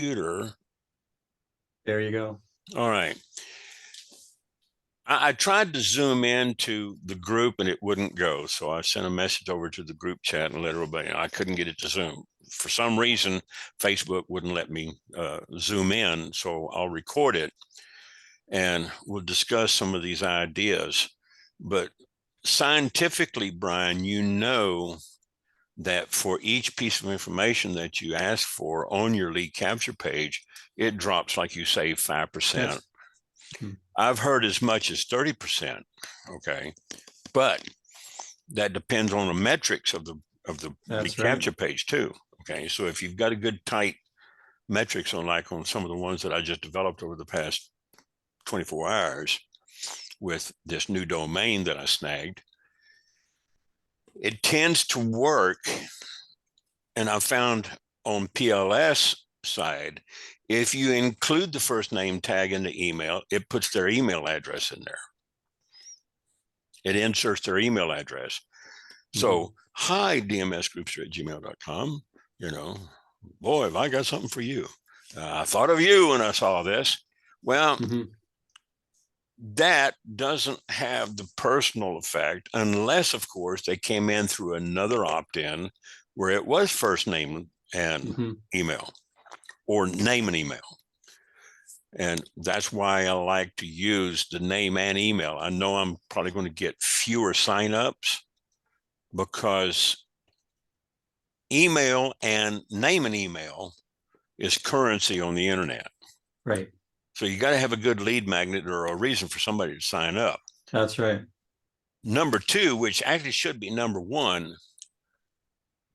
computer. There you go. All right. I tried to zoom into the group and it wouldn't go. So I sent a message over to the group chat and let everybody know I couldn't get it to zoom. For some reason, Facebook wouldn't let me zoom in. So I'll record it and we'll discuss some of these ideas. But scientifically, Brian, you know that for each piece of information that you ask for on your lead capture page, it drops, like you say, 5%. I've heard as much as 30%. Okay. But that depends on the metrics of the lead capture page too. Okay. So if you've got a good tight metrics on some of the ones that I just developed over the past 24 hours with this new domain that I snagged, it tends to work. And I found on PLS side, if you include the first name tag in the email, it puts their email address in there. It inserts their email address. So, hi, dmsgroups@gmail.com. You know, boy, have I got something for you. I thought of you when I saw this. Well, that doesn't have the personal effect unless, of course, they came in through another opt-in where it was first name and email or name and email. And that's why I like to use the name and email. I know I'm probably going to get fewer signups because email and name and email is currency on the internet. Right. So you got to have a good lead magnet or a reason for somebody to sign up. That's right. Number two, which actually should be number one,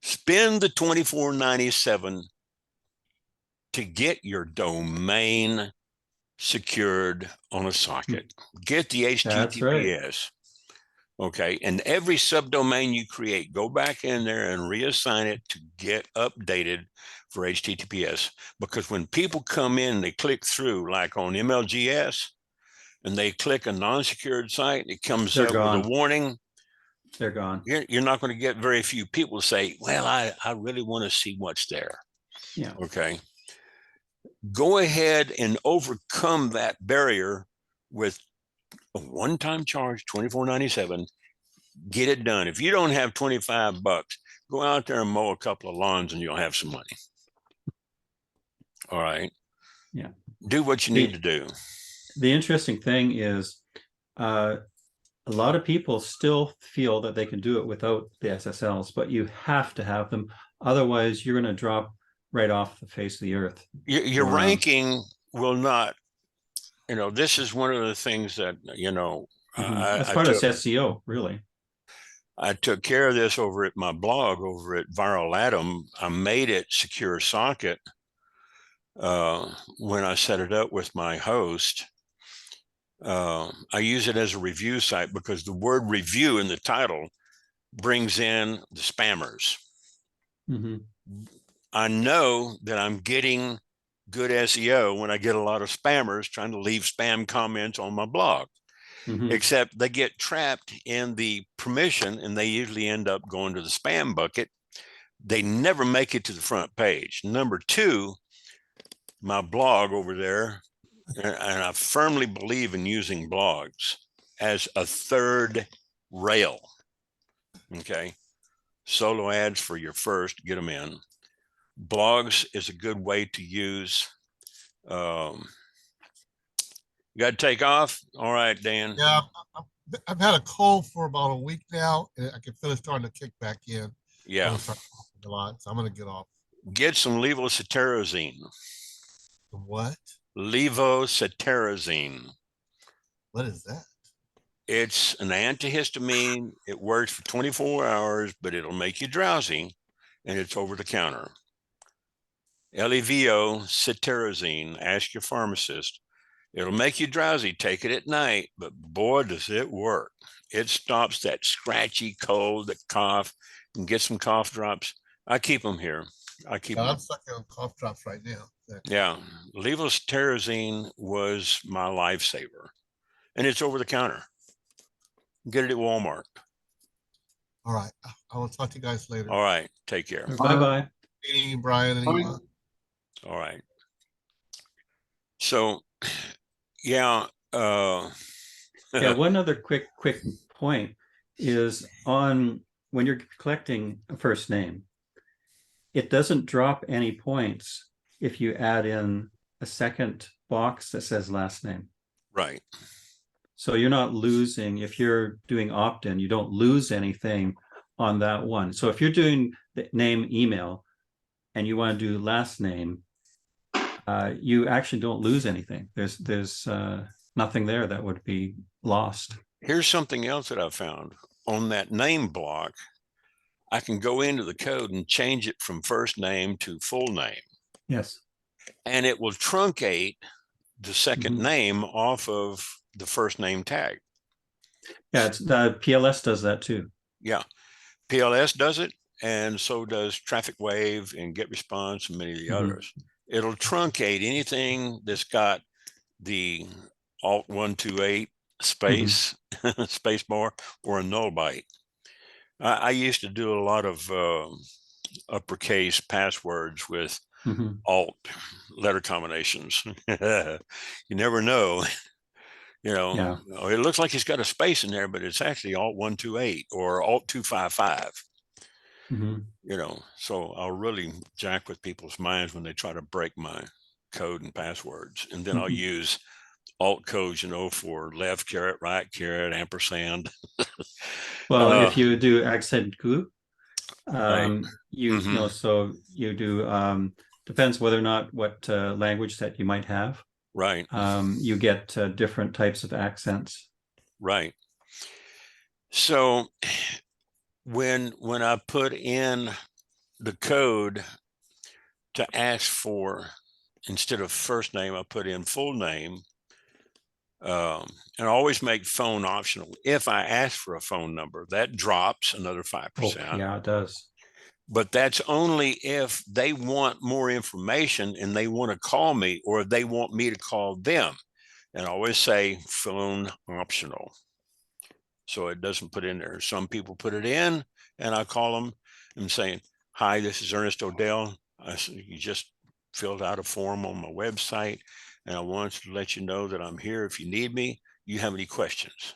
spend the $24.97 to get your domain secured on a socket. Get the HTTPS. That's right. Okay. And every subdomain you create, go back in there and reassign it to get updated for HTTPS. Because when people come in, they click through, like on MLGS, and they click a non-secured site, it comes up with a warning. They're gone. You're not going to get very few people say, well, I really want to see what's there. Yeah. Okay. Go ahead and overcome that barrier with a one-time charge, $24.97. Get it done. If you don't have $25, go out there and mow a couple of lawns and you'll have some money. All right. Yeah. Do what you need to do. The interesting thing is a lot of people still feel that they can do it without the SSLs, but you have to have them. Otherwise, you're going to drop right off the face of the earth. Your ranking will not, this is one of the things that, that's part of SEO, really. I took care of this over at my blog over at Viral Atom. I made it secure socket when I set it up with my host. I use it as a review site because the word review in the title brings in the spammers. I know that I'm getting good SEO when I get a lot of spammers trying to leave spam comments on my blog. Except they get trapped in the permission and they usually end up going to the spam bucket. They never make it to the front page. Number two, my blog over there, and I firmly believe in using blogs as a third rail. Okay. Solo ads for your first, get them in. Blogs is a good way to use. You got to take off. All right, Dan. Yeah, I've had a cold for about a week now, and I can feel it starting to kick back in. Yeah. A lot, so I'm going to get off. Get some levocetirizine. What? Levocetirizine. What is that? It's an antihistamine. It works for 24 hours, but it'll make you drowsy, and it's over the counter. Levocetirizine. Ask your pharmacist. It'll make you drowsy. Take it at night, but boy, does it work. It stops that scratchy cold, that cough, and get some cough drops. I keep them here. I'm sucking on cough drops right now. Yeah. Levocetirizine was my lifesaver, and it's over the counter. Get it at Walmart. All right. I will talk to you guys later. All right. Take care. Bye-bye. Brian. All right. So, yeah. Yeah, one other quick point is on when you're collecting a first name, it doesn't drop any points if you add in a second box that says last name. Right. So you're not losing, if you're doing opt-in, you don't lose anything on that one. So if you're doing the name email and you want to do last name, you actually don't lose anything. There's nothing there that would be lost. Here's something else that I found on that name block. I can go into the code and change it from first name to full name. Yes. And it will truncate the second Mhm. name off of the first name tag. Yeah, it's the PLS does that too. Yeah. PLS does it, and so does Traffic Wave and Get Response and many of the others. It'll truncate anything that's got the Alt 128 space, space bar, or a null byte. I used to do a lot of uppercase passwords with alt letter combinations. You never know. Yeah. It looks like he's got a space in there, but it's actually Alt 128 or Alt 255. So I'll really jack with people's minds when they try to break my code and passwords. And then I'll use alt codes, for left caret, right caret, ampersand. Well, if you do accent goo, Right. so you do, depends whether or not what language that you might have. Right. You get different types of accents. Right. So when I put in the code to ask for, instead of first name, I put in full name, and I always make phone optional. If I ask for a phone number, that drops another 5%. Oh, yeah, it does. But that's only if they want more information and they want to call me, or they want me to call them. And I always say phone optional, so it doesn't put in there. Some people put it in, and I call them and saying, "Hi, this is Ernest Odell. You just filled out a form on my website, and I want to let you know that I'm here if you need me. You have any questions?"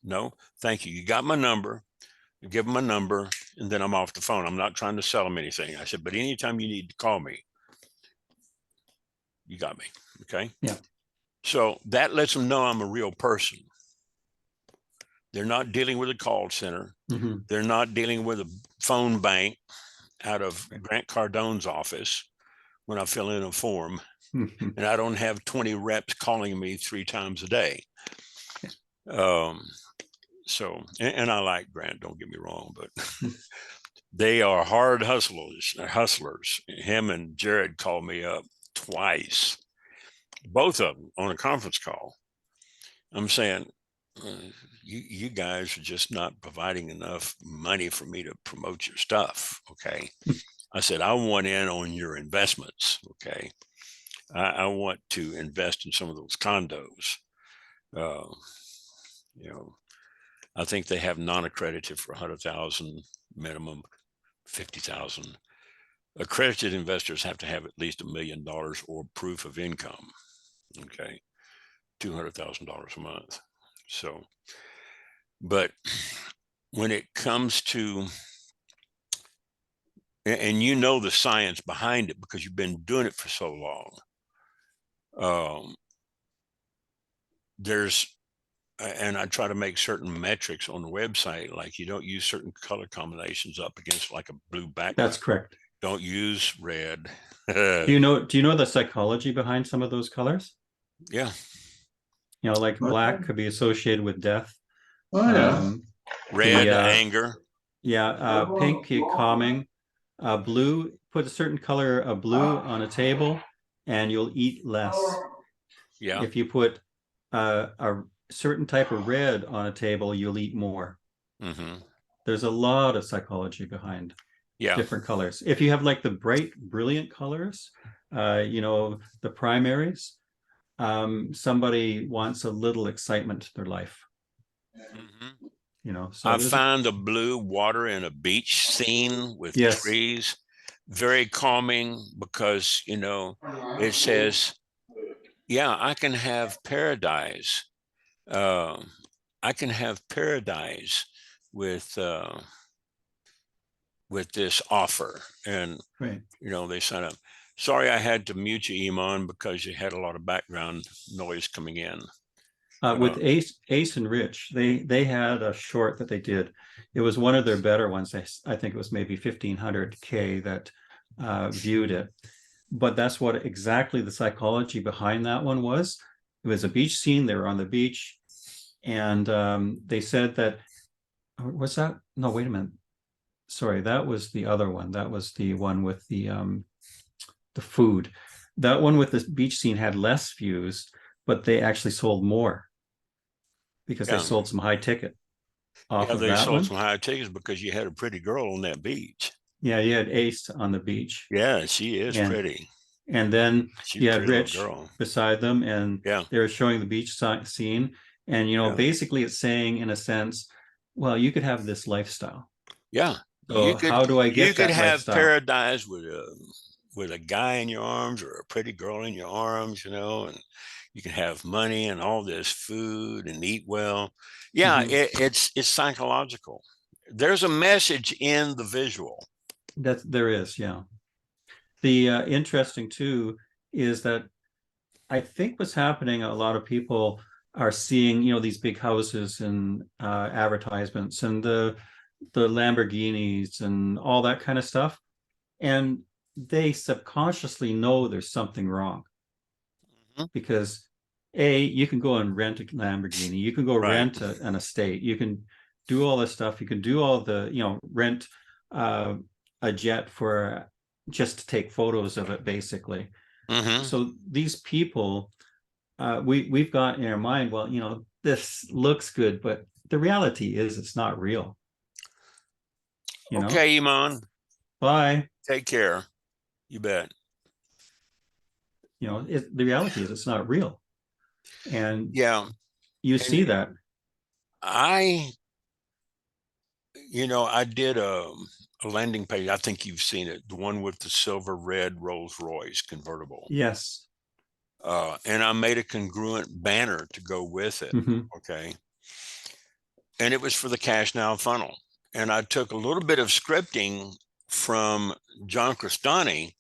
No, thank you. You got my number. You give them my number, and then I'm off the phone. I'm not trying to sell them anything. I said, but anytime you need to call me, you got me. Okay. Yeah. So that lets them know I'm a real person. They're not dealing with a call center. They're not dealing with a phone bank out of Grant Cardone's office when I fill in a form. And I don't have 20 reps calling me 3 times a day. So, and I like Grant, don't get me wrong, but they are hard hustlers. Him and Jared called me up twice, both of them on a conference call. I'm saying, you guys are just not providing enough money for me to promote your stuff. Okay. I said, I want in on your investments. Okay. I want to invest in some of those condos. I think they have non-accredited for 100,000 minimum, 50,000. Accredited investors have to have at least $1 million or proof of income. Okay. $200,000 a month. So, but when it comes to, and the science behind it because you've been doing it for so long, and I try to make certain metrics on the website, like you don't use certain color combinations up against like a blue background. That's correct. Don't use red. Do you know the psychology behind some of those colors? Yeah. Like black could be associated with death. Oh, yeah. Red, anger. Yeah, pink, calming. Blue, put a certain color of blue on a table and you'll eat less. Yeah. If you put a certain type of red on a table, you'll eat more. There's a lot of psychology behind different colors. If you have like the bright, brilliant colors, the primaries, somebody wants a little excitement to their life. So I found the blue water in a beach scene with trees very calming because, it says Yeah, I can have paradise. I can have paradise with this offer, and Right. they sign up. Sorry, I had to mute you, Iman, because you had a lot of background noise coming in. With Ace and Rich, they had a short that they did. It was one of their better ones. I think it was maybe 1,500K that viewed it. But that's what exactly the psychology behind that one was. It was a beach scene. They were on the beach, and they said that, what's that? No, wait a minute. Sorry, that was the other one. That was the one with the food. That one with the beach scene had less views, but they actually sold more because they Yeah, sold some high ticket off yeah, of they that sold one. some high tickets because you had a pretty girl on that beach. Yeah, you had Ace on the beach, Yeah, she is and pretty. and then She's you a had pretty little Rich girl. beside them, and Yeah, they were showing the beach scene. And yeah, basically, it's saying in a sense, well, you could have this lifestyle. yeah. So You could how do I you get could that have lifestyle? paradise with a guy in your arms or a pretty girl in your arms, and you can have money and all this food and eat well. Yeah, Hmm. it's psychological. There's a message in the visual. That there is, yeah. The interesting too is that I think what's happening, a lot of people are seeing, these big houses and advertisements and the Lamborghinis and all that kind of stuff, and they subconsciously know there's something wrong Mhm. because you can go and rent a Lamborghini, you can go Right. rent an estate, you can do all this stuff, you can do all the, rent uh, a jet for just to take photos of it, basically. Hmm. So these people, we've got in our mind, well, this looks good, but the reality is it's not real. you know Okay, Iman. Bye. Take care. You bet. The reality is it's not real, and Yeah. you And see that. I, I did a landing page. I think you've seen it, the one with the silver red Rolls Royce convertible. Yes. And I made a congruent banner to go with it. Hmm. Okay. And it was for the Cash Now funnel. And I took a little bit of scripting from John Crestani,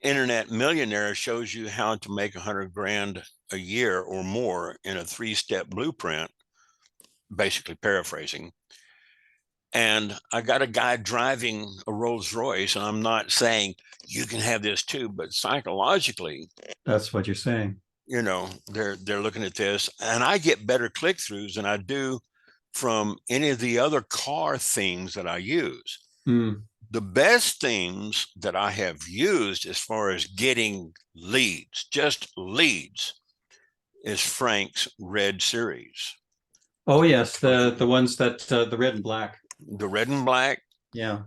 Internet Millionaire, shows you how to make 100 grand a year or more in a 3-step blueprint, basically paraphrasing. And I got a guy driving a Rolls Royce, and I'm not saying you can have this too, but psychologically, That's what you're saying. they're looking at this, and I get better click-throughs than I do from any of the other car themes that I use. Mm. The best themes that I have used as far as getting leads, just leads, is Frank's Red series. Oh yes, the ones that the red and black. The red and black, Yeah.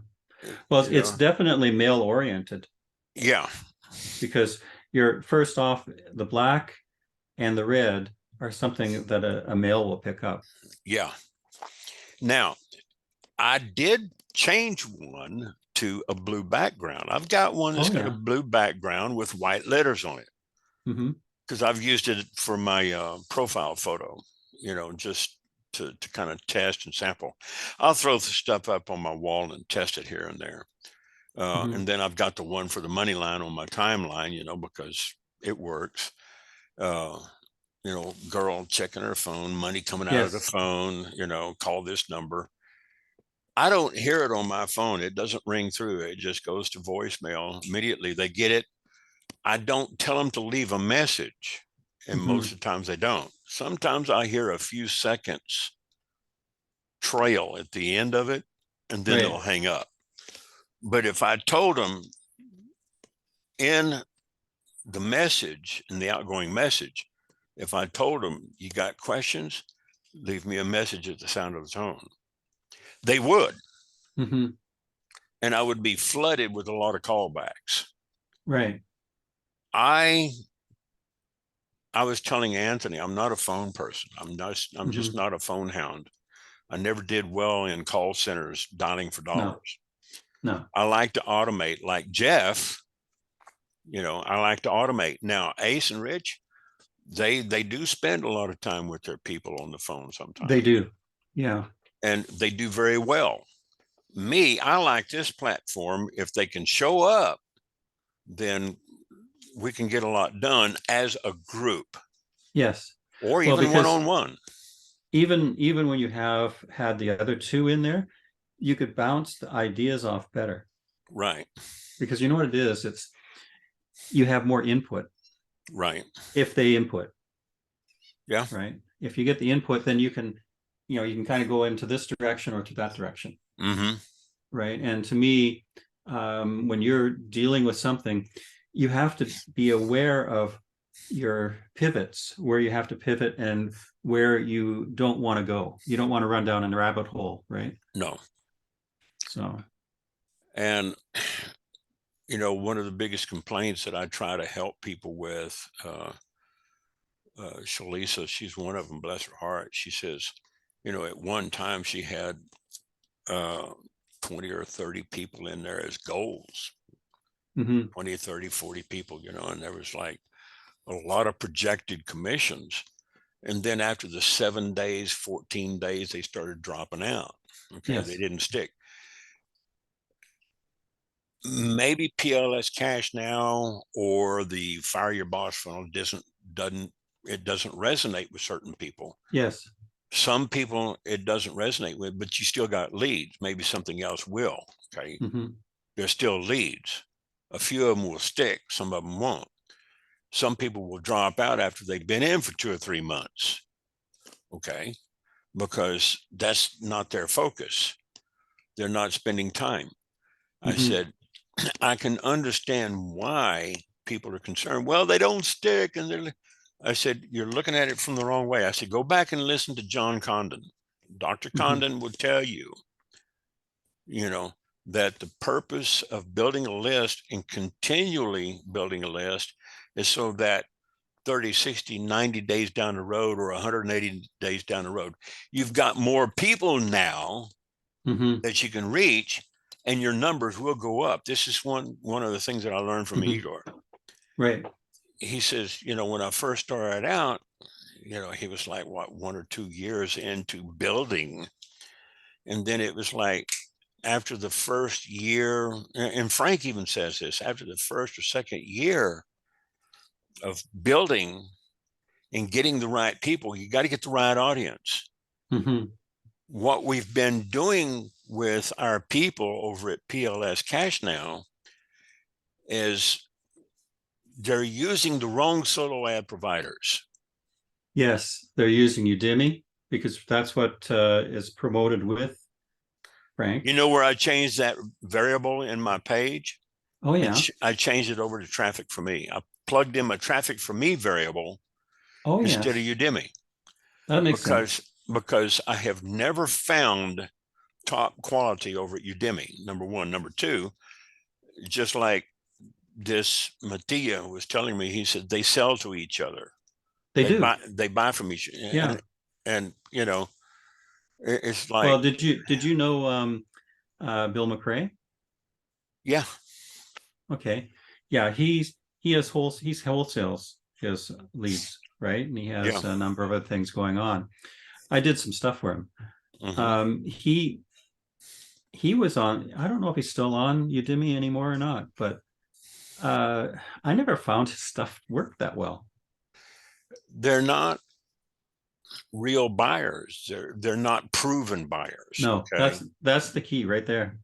Well, you it's know, definitely male oriented yeah, because you're first off, the black and the red are something that a male will pick up. yeah. Now, I did change one to a blue background. I've got one that's Oh got a yeah. blue background with white letters on it Hmm. because I've used it for my profile photo, just to kind of test and sample. I'll throw the stuff up on my wall and test it here and there. Hmm. And then I've got the one for the money line on my timeline, because it works. Uh, girl checking her phone, money coming out of the Yes. phone, call this number. I don't hear it on my phone. It doesn't ring through. It just goes to voicemail. Immediately they get it. I don't tell them to leave a message. And most Hmm. of the times they don't. Sometimes I hear a few seconds trail at the end of it, and then they'll Right. hang up. But if I told them in the message, in the outgoing message, if I told them you got questions, leave me a message at the sound of the tone, they would. Hmm. And I would be flooded with a lot of callbacks. Right. I was telling Anthony, I'm not a phone person. I'm just Hmm. not a phone hound. I never did well in call centers dialing for No, dollars. no. I like to automate like Jeff, I like to automate. Now, Ace and Rich, they do spend a lot of time with their people on the phone sometimes. They do. Yeah. And they do very well. Me, I like this platform. If they can show up, then we can get a lot done as a group. Yes. Or Well, even because one-on-one. even when you have had the other two in there, you could bounce the ideas off better. Right. Because you know what it is? It's you have more input. Right. If they input. Yeah. Right. If you get the input, then you can kind of go into this direction or to that direction. Mm-hmm. Right. And to me, when you're dealing with something, you have to be aware of your pivots, where you have to pivot and where you don't want to go. You don't want to run down a rabbit hole, right? No. So. And, you know, one of the biggest complaints that I try to help people with, Shalisa, she's one of them, bless her heart. She says, you know, at one time she had 20 or 30 people in there as goals. 20, 30, 40 people, you know, and there was like a lot of projected commissions. And then after the 7 days, 14 days, they started dropping out. Okay. Yes. They didn't stick. Maybe PLS Cash Now or the Fire Your Boss funnel doesn't resonate with certain people. Yes. Some people it doesn't resonate with, but you still got leads. Maybe something else will. Okay. There's still leads. A few of them will stick, some of them won't. Some people will drop out after they've been in for 2 or 3 months. Okay. Because that's not their focus. They're not spending time. I said, I can understand why people are concerned. Well, they don't stick. And I said, you're looking at it from the wrong way. I said, go back and listen to John Condon. Dr. Condon would tell you, you know, that the purpose of building a list and continually building a list is so that 30, 60, 90 days down the road or 180 days down the road, you've got more people now that you can reach and your numbers will go up. This is one of the things that I learned from Igor. Right. He says, you know, when I first started out, you know, he was like, what, 1 or 2 years into building. And then it was like, after the first year, and Frank even says this, after the first or second year of building and getting the right people, you got to get the right audience. What we've been doing with our people over at PLS Cash Now is they're using the wrong solo ad providers. Yes, they're using Udemy because that's what is promoted with Frank. You know where I changed that variable in my page? Oh, yeah. I changed it over to traffic for me. I plugged in my traffic for me variable instead of Udemy. That makes sense. Because I have never found top quality over at Udemy, number one. Number two, just like this Mattia was telling me, he said they sell to each other. They do. They buy from each other. Yeah. And you know, it's like. Well, did you know Bill McRae? Yeah. Okay. Yeah, he wholesales his leads, right? And he has a number of other things going on. I did some stuff for him. He was on, I don't know if he's still on Udemy anymore or not, but I never found his stuff work that well. They're not real buyers. They're not proven buyers. No, okay? that's the key right there.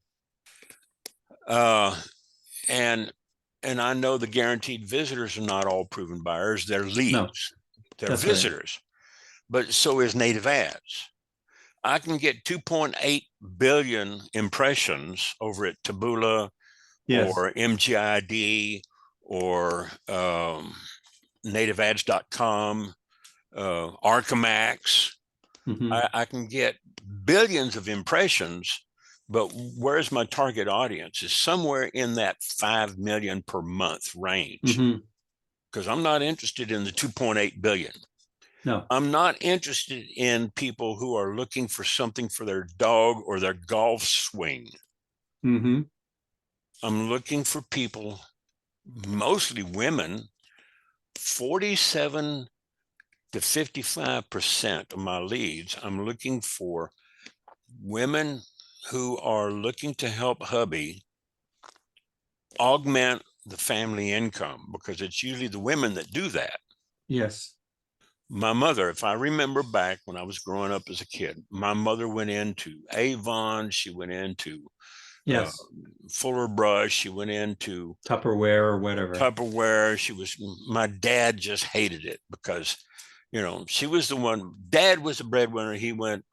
And I know the guaranteed visitors are not all proven buyers. They're leads. No, they're visitors. Right. But so is native ads. I can get 2.8 billion impressions over at Taboola or MGID or nativeads.com, Archamax. I can get billions of impressions, but where's my target audience? Is somewhere in that 5 million per month range. Because I'm not interested in the 2.8 billion. No, I'm not interested in people who are looking for something for their dog or their golf swing. I'm looking for people, mostly women, 47 to 55% of my leads, I'm looking for women who are looking to help hubby augment the family income, because it's usually the women that do that. Yes. My mother, if I remember back when I was growing up as a kid, my mother went into Avon, she went into Yes. Fuller Brush, she went into Tupperware or whatever. Tupperware. My dad just hated it because, she was the one, dad was the breadwinner. He went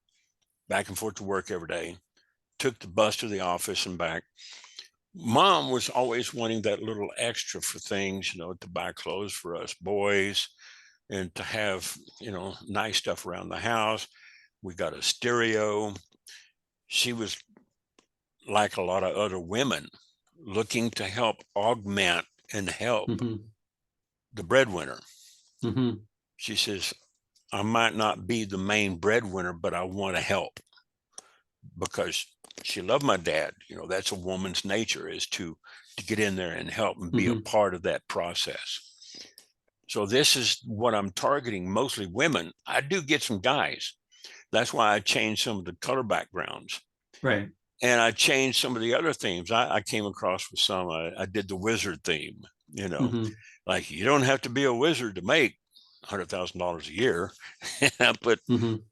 back and forth to work every day, took the bus to the office and back. Mom was always wanting that little extra for things, to buy clothes for us boys and to have, nice stuff around the house. We got a stereo. She was like a lot of other women looking to help augment and help the breadwinner. She says, I might not be the main breadwinner, but I want to help, because she loved my dad. That's a woman's nature, is to get in there and help and be a part of that process. So this is what I'm targeting, mostly women. I do get some guys. That's why I changed some of the color backgrounds. Right. And I changed some of the other themes. I came across with some, I did the wizard theme, like you don't have to be a wizard to make $100,000 a year. And I put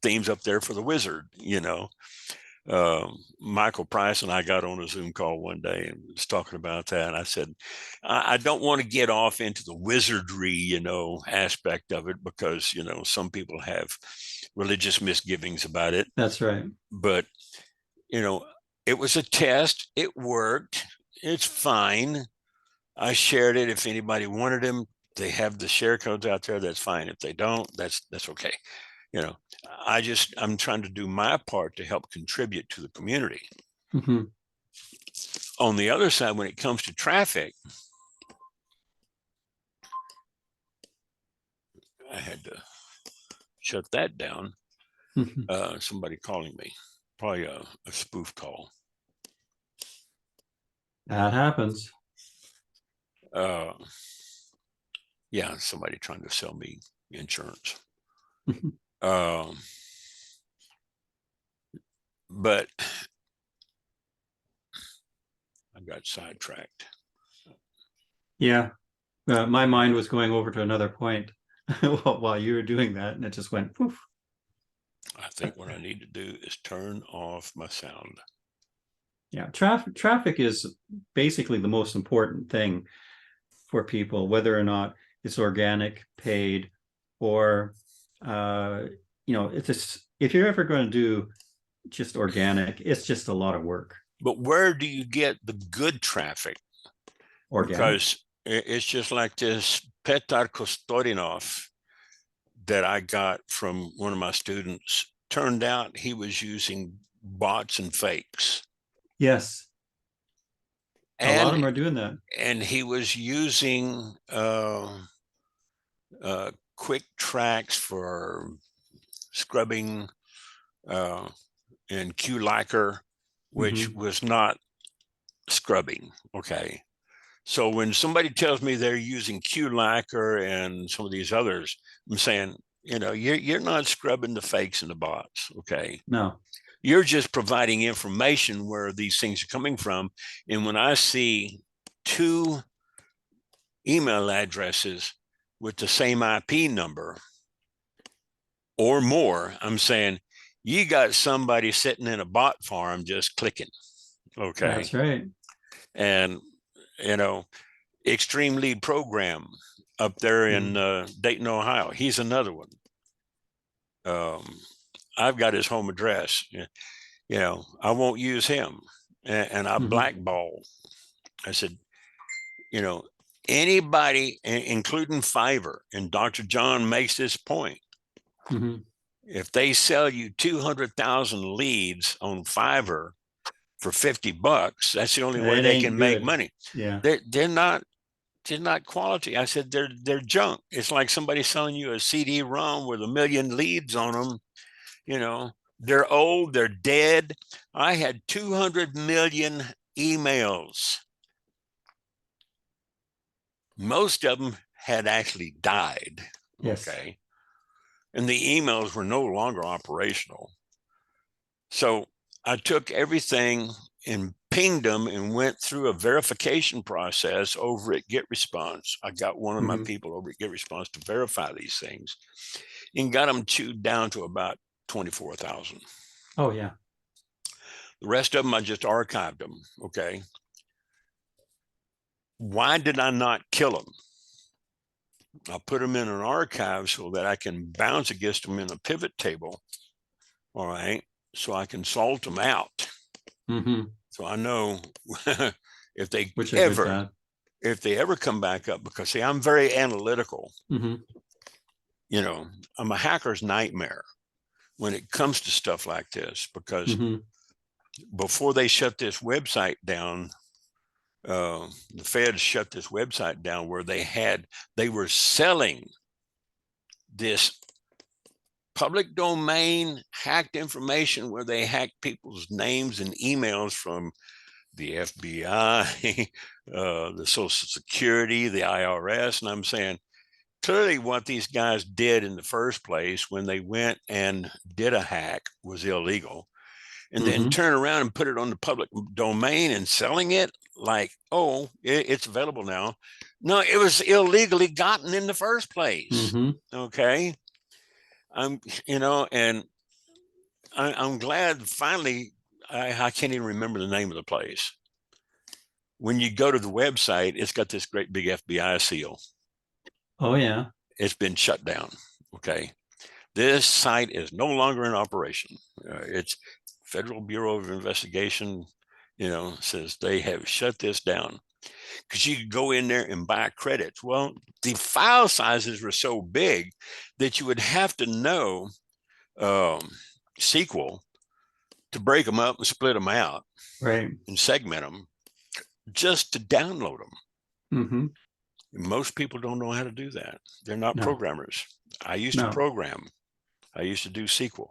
themes up there for the wizard, Michael Price and I got on a Zoom call one day and was talking about that. And I said, I don't want to get off into the wizardry, aspect of it, because, some people have religious misgivings about it. That's right. But, it was a test. It worked. It's fine. I shared it. If anybody wanted them, they have the share codes out there. That's fine. If they don't, that's okay. I'm trying to do my part to help contribute to the community. On the other side, when it comes to traffic, I had to shut that down. Somebody calling me, probably a spoof call. That happens. Yeah, somebody trying to sell me insurance. But I got sidetracked. Yeah. My mind was going over to another point while you were doing that, and it just went poof. I think what I need to do is turn off my sound. Yeah, traffic is basically the most important thing for people, whether or not it's organic, paid, or if you're ever going to do just organic, it's just a lot of work. But where do you get the good traffic? Organic. Because it's just like this Petar Kostorinov that I got from one of my students. Turned out he was using bots and fakes. Yes. And a lot of them are doing that. And he was using quick tracks for scrubbing and Q-Liker, which was not scrubbing. Okay. So when somebody tells me they're using Q-Liker and some of these others, I'm saying, you're not scrubbing the fakes and the bots. Okay. No. You're just providing information where these things are coming from. And when I see 2 email addresses with the same IP number or more, I'm saying, you got somebody sitting in a bot farm just clicking. Okay. That's right. And, Extreme Lead Program up there in Dayton, Ohio. He's another one. I've got his home address. I won't use him. And I blackball. I said, anybody, including Fiverr, and Dr. John makes this point. If they sell you 200,000 leads on Fiverr for $50, that's the only way they can make money. Yeah. They're not quality. I said, they're junk. It's like somebody selling you a CD-ROM with 1 million leads on them. They're old, they're dead. I had 200 million emails. Most of them had actually died. Yes. Okay. and the emails were no longer operational. So I took everything and pinged them and went through a verification process over at GetResponse. I got one of my people over at GetResponse to verify these things and got them chewed down to about 24,000. Oh, yeah. The rest of them, I just archived them. Okay. Why did I not kill them? I put them in an archive so that I can bounce against them in a pivot table. All right. So I can salt them out. So I know if they ever come back up, because see, I'm very analytical. You know, I'm a hacker's nightmare when it comes to stuff like this, because before they shut this website down, the feds shut this website down where they were selling this public domain hacked information where they hacked people's names and emails from the FBI, the Social Security, the IRS. And I'm saying, clearly what these guys did in the first place when they went and did a hack was illegal. And then turn around and put it on the public domain and selling it like, oh, it's available now. No, it was illegally gotten in the first place. Okay. You know, and I'm glad finally, I can't even remember the name of the place. When you go to the website, it's got this great big FBI seal. Oh, yeah. It's been shut down. Okay. This site is no longer in operation. It's Federal Bureau of Investigation, you know, says they have shut this down, because you could go in there and buy credits. Well, the file sizes were so big that you would have to know SQL to break them up and split them out, right, and segment them just to download them. Most people don't know how to do that. They're not programmers. I used to program. I used to do SQL.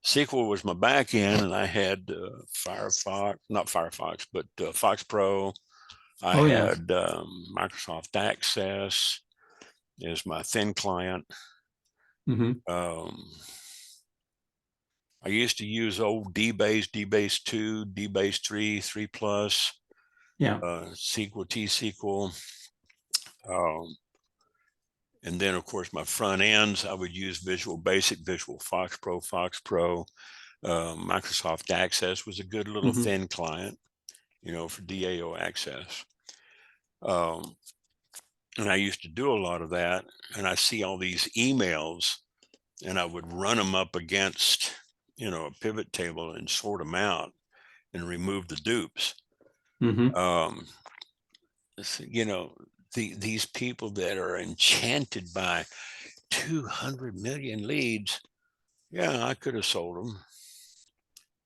SQL was my back end, and I had Firefox, not Firefox, but Fox Pro. I had Microsoft Access as my thin client. I used to use old DBase, DBase 2, DBase 3, 3 Plus, SQL, T-SQL. And then, of course, my front ends, I would use Visual Basic, Visual Fox Pro, Fox Pro. Microsoft Access was a good little thin client, you know, for DAO access. And I used to do a lot of that. And I see all these emails, and I would run them up against, you know, a pivot table and sort them out and remove the dupes. You know, these people that are enchanted by 200 million leads, yeah, I could have sold them.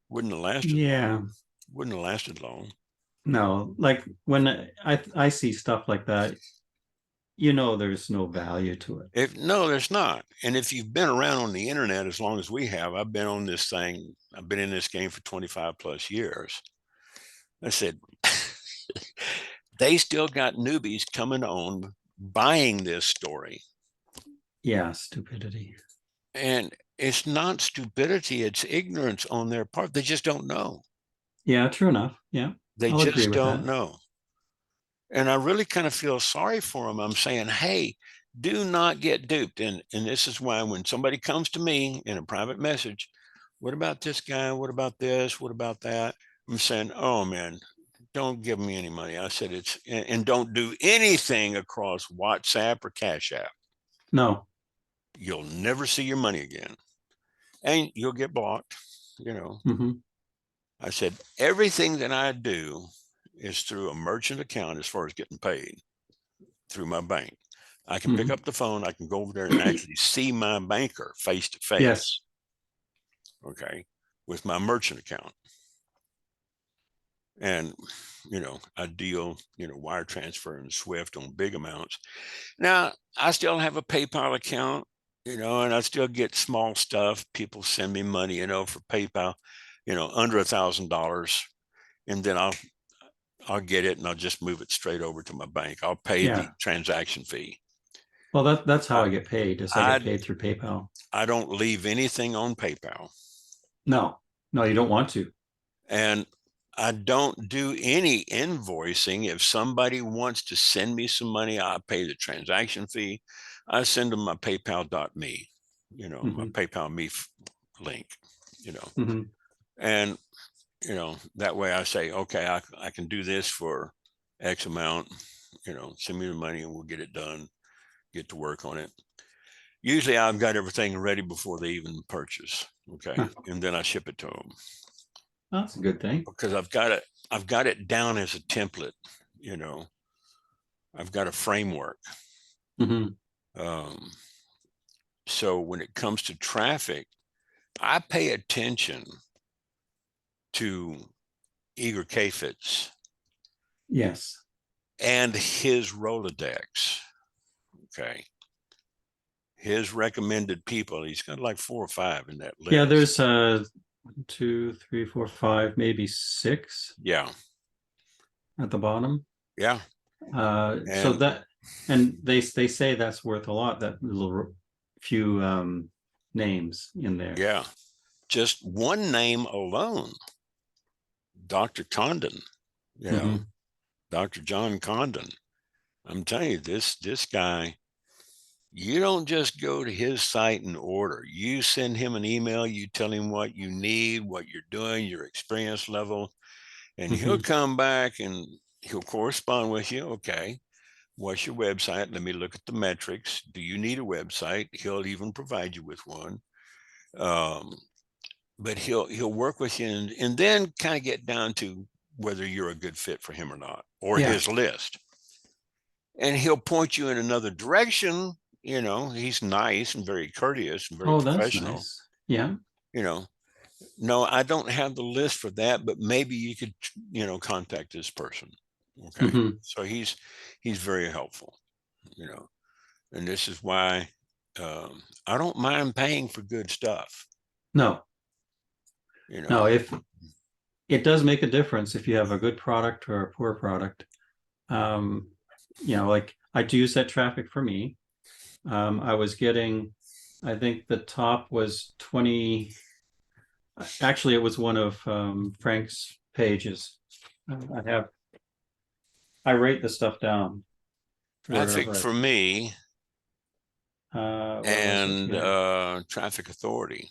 Wouldn't have lasted long. Wouldn't have lasted long. No, like when I see stuff like that, you know, there's no value to it. No, there's not. And if you've been around on the internet as long as we have, I've been on this thing, I've been in this game for 25 plus years. I said, they still got newbies coming on buying this story. Yeah, stupidity. And it's not stupidity, it's ignorance on their part. They just don't know. Yeah, true enough. Yeah. They just don't know. And I really kind of feel sorry for them. I'm saying, hey, do not get duped. And this is why when somebody comes to me in a private message, what about this guy? What about this? What about that? I'm saying, oh man, don't give me any money. I said and don't do anything across WhatsApp or Cash App. No. You'll never see your money again. And you'll get blocked, you know. I said, everything that I do is through a merchant account as far as getting paid through my bank. I can pick up the phone. I can go over there and actually see my banker face to face. Yes. Okay. With my merchant account. And, you know, I deal, you know, wire transfer and Swift on big amounts. Now, I still have a PayPal account, you know, and I still get small stuff. People send me money, you know, for PayPal, you know, under $1,000. And then I'll get it and I'll just move it straight over to my bank. I'll pay the transaction fee. Well, that's how I, I get paid, is I get I paid through PayPal. I don't leave anything on PayPal, No, no, you don't want to. and I don't do any invoicing. If somebody wants to send me some money, I pay the transaction fee. I send them my PayPal.me, my Hmm. PayPal me link, you know, Hmm. and that way I say, okay, I can do this for X amount, send me the money and we'll get it done, get to work on it. Usually I've got everything ready before they even purchase. Okay. And then I ship it to them That's a good thing. because I've got it down as a template, you know, I've got a framework. Hmm. Um, so when it comes to traffic, I pay attention to Igor Kafitz Yes. and his Rolodex. Okay. His recommended people, he's got like 4 or 5 in that Yeah, list. there's 2, 3, 4, 5, maybe 6 Yeah. at the bottom. Yeah. So And that, and they say that's worth a lot, that little few names in there. yeah, just one name alone, Dr. Condon, you know, Hmm. Dr. John Condon. I'm telling you, this guy, you don't just go to his site and order. You send him an email, you tell him what you need, what you're doing, your experience level, and he'll Hmm. come back and he'll correspond with you. Okay, what's your website? Let me look at the metrics. Do you need a website? He'll even provide you with one. Um, but he'll work with you and then kind of get down to whether you're a good fit for him or not, or Yeah. his list. And he'll point you in another direction. He's nice and very courteous and very Oh, that's professional. nice. Yeah. You know, no, I don't have the list for that, but maybe you could, contact this person. Okay. Hmm. So he's very helpful, and this is why I don't mind paying for good stuff, No, you know. no, if it does make a difference if you have a good product or a poor product. Um, like I do use that traffic for me. I was getting, I think the top was 20. Actually, it was one of Frank's pages. I write the stuff down Traffic wherever. for me Where was it and here? Traffic Authority.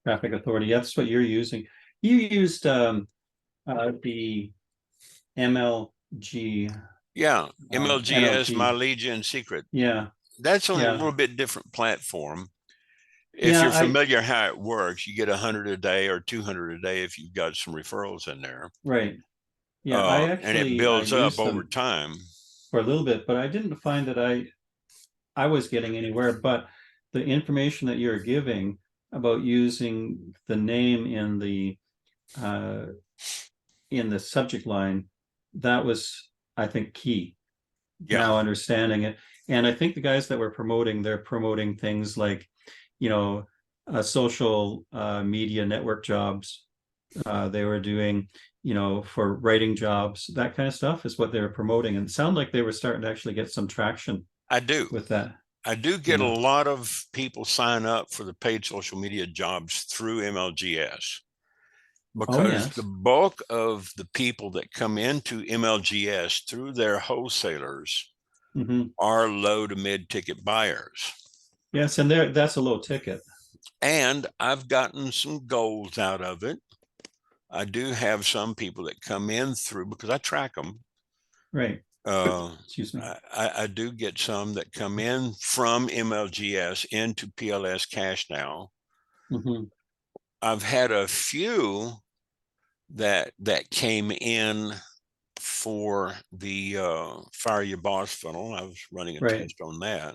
Traffic Authority. That's what you're using. You used the MLG, Yeah, MLGS, My NLG. Legion Secret. Yeah, That's on a yeah, little bit different platform. If yeah. you're familiar how it works, you get 100 a day or 200 a day if you've got some referrals in there, Right. Yeah, I and it actually builds up used over them time. for a little bit, but I didn't find that I was getting anywhere. But the information that you're giving about using the name uh, in the subject line, that was, I think, key. Yeah, Now understanding it, and I think the guys that were promoting, they're promoting things like, you know, social media network jobs. They were doing, for writing jobs, that kind of stuff is what they were promoting, and it sounded like they were starting to actually get some traction I do. with that. I do You get a know. lot of people sign up for the paid social media jobs through MLGS Oh because the yes. bulk of the people that come into MLGS through their wholesalers Hmm. are low to mid ticket buyers. Yes, and that's a low ticket. And I've gotten some goals out of it. I do have some people that come in through because I track them. Right. Uh, Excuse me. I do get some that come in from MLGS into PLS Cash now. Hmm. I've had a few that came in for the Fire Your Boss funnel. I was running a Right. test on that.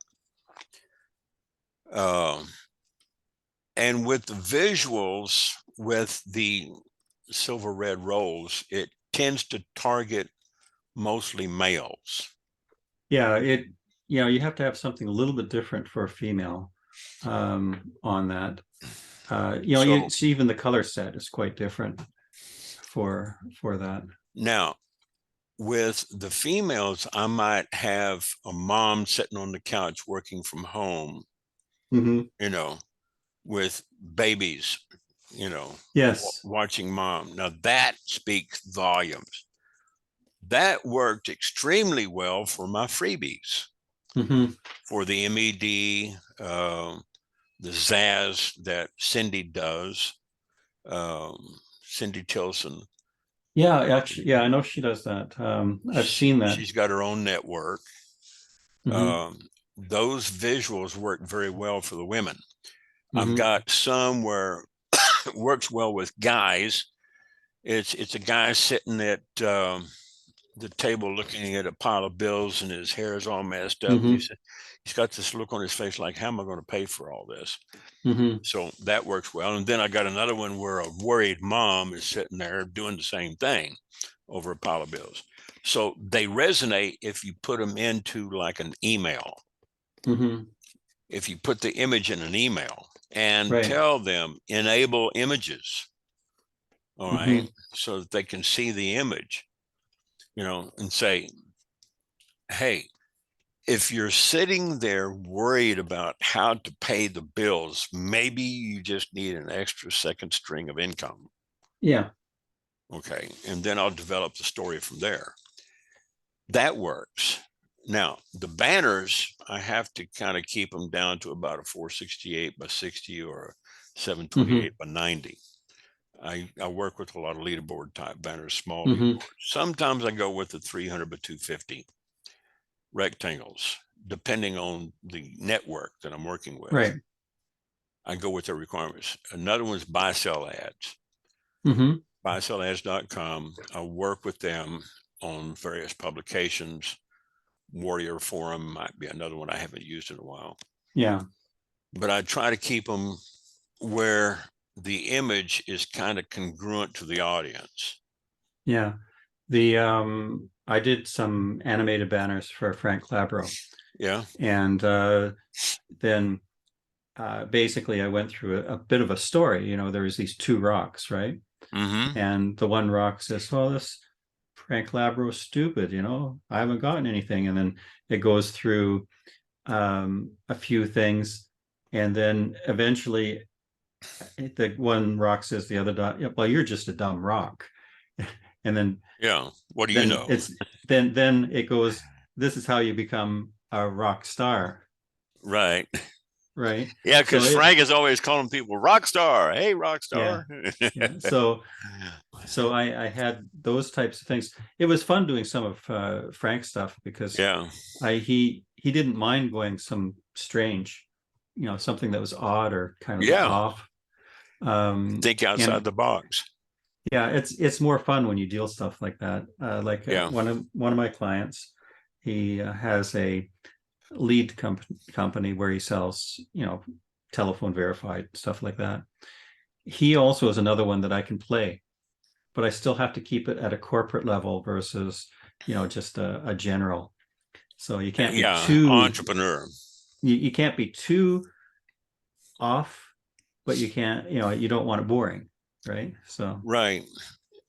Um, and with the visuals, with the silver red rolls, it tends to target mostly males. Yeah, you have to have something a little bit different for a female on that. So it's even the color set is quite different for that. now, with the females, I might have a mom sitting on the couch working from home, Mhm. you know, with babies, Yes. watching mom. Now that speaks volumes. That worked extremely well for my freebies, Mhm. for the MED, the Zaz that Cindy does, Cindy Tilson. Yeah, actually, yeah, I know she does that. I've seen that. She's got her own network. Mhm. Those visuals work very well for the women. I've Mhm. got some where it works well with guys. It's a guy sitting at the table looking at a pile of bills, and his hair is all messed up. And Mhm. he's got this look on his face like, how am I going to pay for all this? Mhm. So that works well. And then I got another one where a worried mom is sitting there doing the same thing over a pile of bills. So they resonate if you put them into like an email. Mhm. If you put the image in an email and Right. tell them enable images, all right, Mhm. so that they can see the image, and say, hey, if you're sitting there worried about how to pay the bills, maybe you just need an extra second string of income. Yeah. Okay. And then I'll develop the story from there. That works. Now, the banners, I have to kind of keep them down to about a 468 by 60 or a 728 Mhm. by 90. I work with a lot of leaderboard type banners, small Mhm. leaderboards. Sometimes I go with the 300 by 250 rectangles, depending on the network that I'm working with. Right. I go with their requirements. Another one's buy sell ads. Mhm. Buysellads.com. I work with them on various publications. Warrior Forum might be another one I haven't used in a while. Yeah. But I try to keep them where the image is kind of congruent to the audience. Yeah. I did some animated banners for Frank Labro, Yeah. and then basically I went through a bit of a story. There was these two rocks, right? Mm-hmm. And the one rock says, "Well, this Frank Labro's stupid, I haven't gotten anything." And then it goes through a few things, and then eventually the one rock says the other dot, "Yeah, well, you're just a dumb rock." And then Yeah. What do you then know? it's then it goes, "This is how you become a rock star," Right. right? Yeah, So because Frank is always calling people rock star. Hey, rock yeah, star. yeah. So I had those types of things. It was fun doing some of Frank's stuff because Yeah. he didn't mind going some strange, something that was odd or kind of Yeah. off. Think outside And the box. yeah, it's more fun when you deal stuff like that. Like Yeah. one of my clients, he has a lead company where he sells, telephone verified stuff like that. He also is another one that I can play, but I still have to keep it at a corporate level versus, just a general. So you can't be Yeah. too Entrepreneur. you can't be too off, but you can't, you don't want it boring, right? So Right.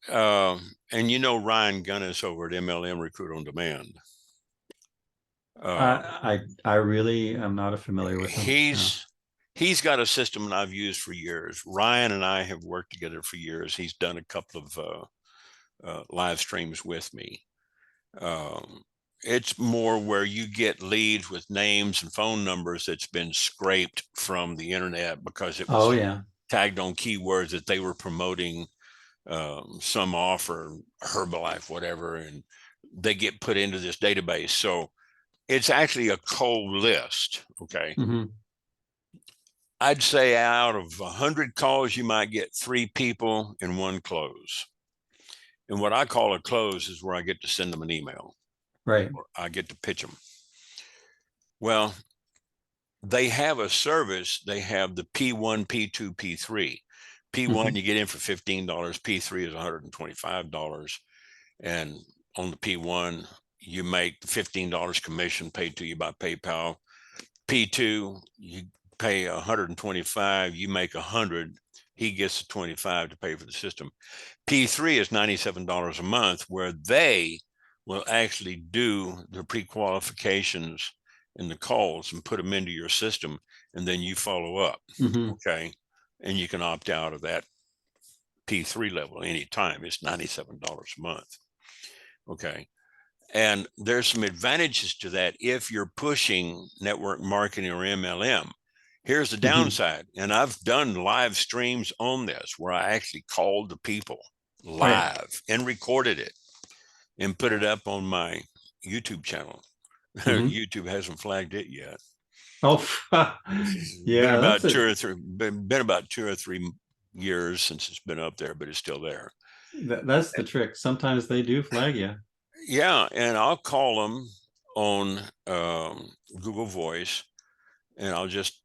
And Ryan Gunnis over at MLM Recruit on Demand. I really am not familiar with him. No. He's got a system that I've used for years. Ryan and I have worked together for years. He's done a couple of live streams with me. It's more where you get leads with names and phone numbers that's been scraped from the internet because it Oh was yeah. tagged on keywords that they were promoting some offer, Herbalife, whatever, and they get put into this database. So it's actually a cold list. Okay. Hmm. I'd say out of 100 calls, you might get 3 people and 1 close. And what I call a close is where I get to send them an email. Right. Or I get to pitch them. Well, they have a service. They have the P1, P2, P3. P1 you get in for $15. P3 is $125. And on the P1, you make the $15 commission paid to you by PayPal. P2, you pay $125, you make $100, he gets the $25 to pay for the system. P3 is $97 a month, where they will actually do the pre-qualifications and the calls and put them into your system, and then you follow up. Mhm. Okay. And you can opt out of that P3 level anytime. It's $97 a month. Okay. And there's some advantages to that if you're pushing network marketing or MLM. Here's the Mhm. downside. And I've done live streams on this where I actually called the people live and recorded it and put it up on my YouTube channel. Mhm. YouTube hasn't flagged it yet. Oh, It's yeah, been about that's been about 2 or 3 years since it's been up there, but it's still there. that's the trick. Sometimes they do flag you. Yeah, and I'll call them on Google Voice, and I'll just,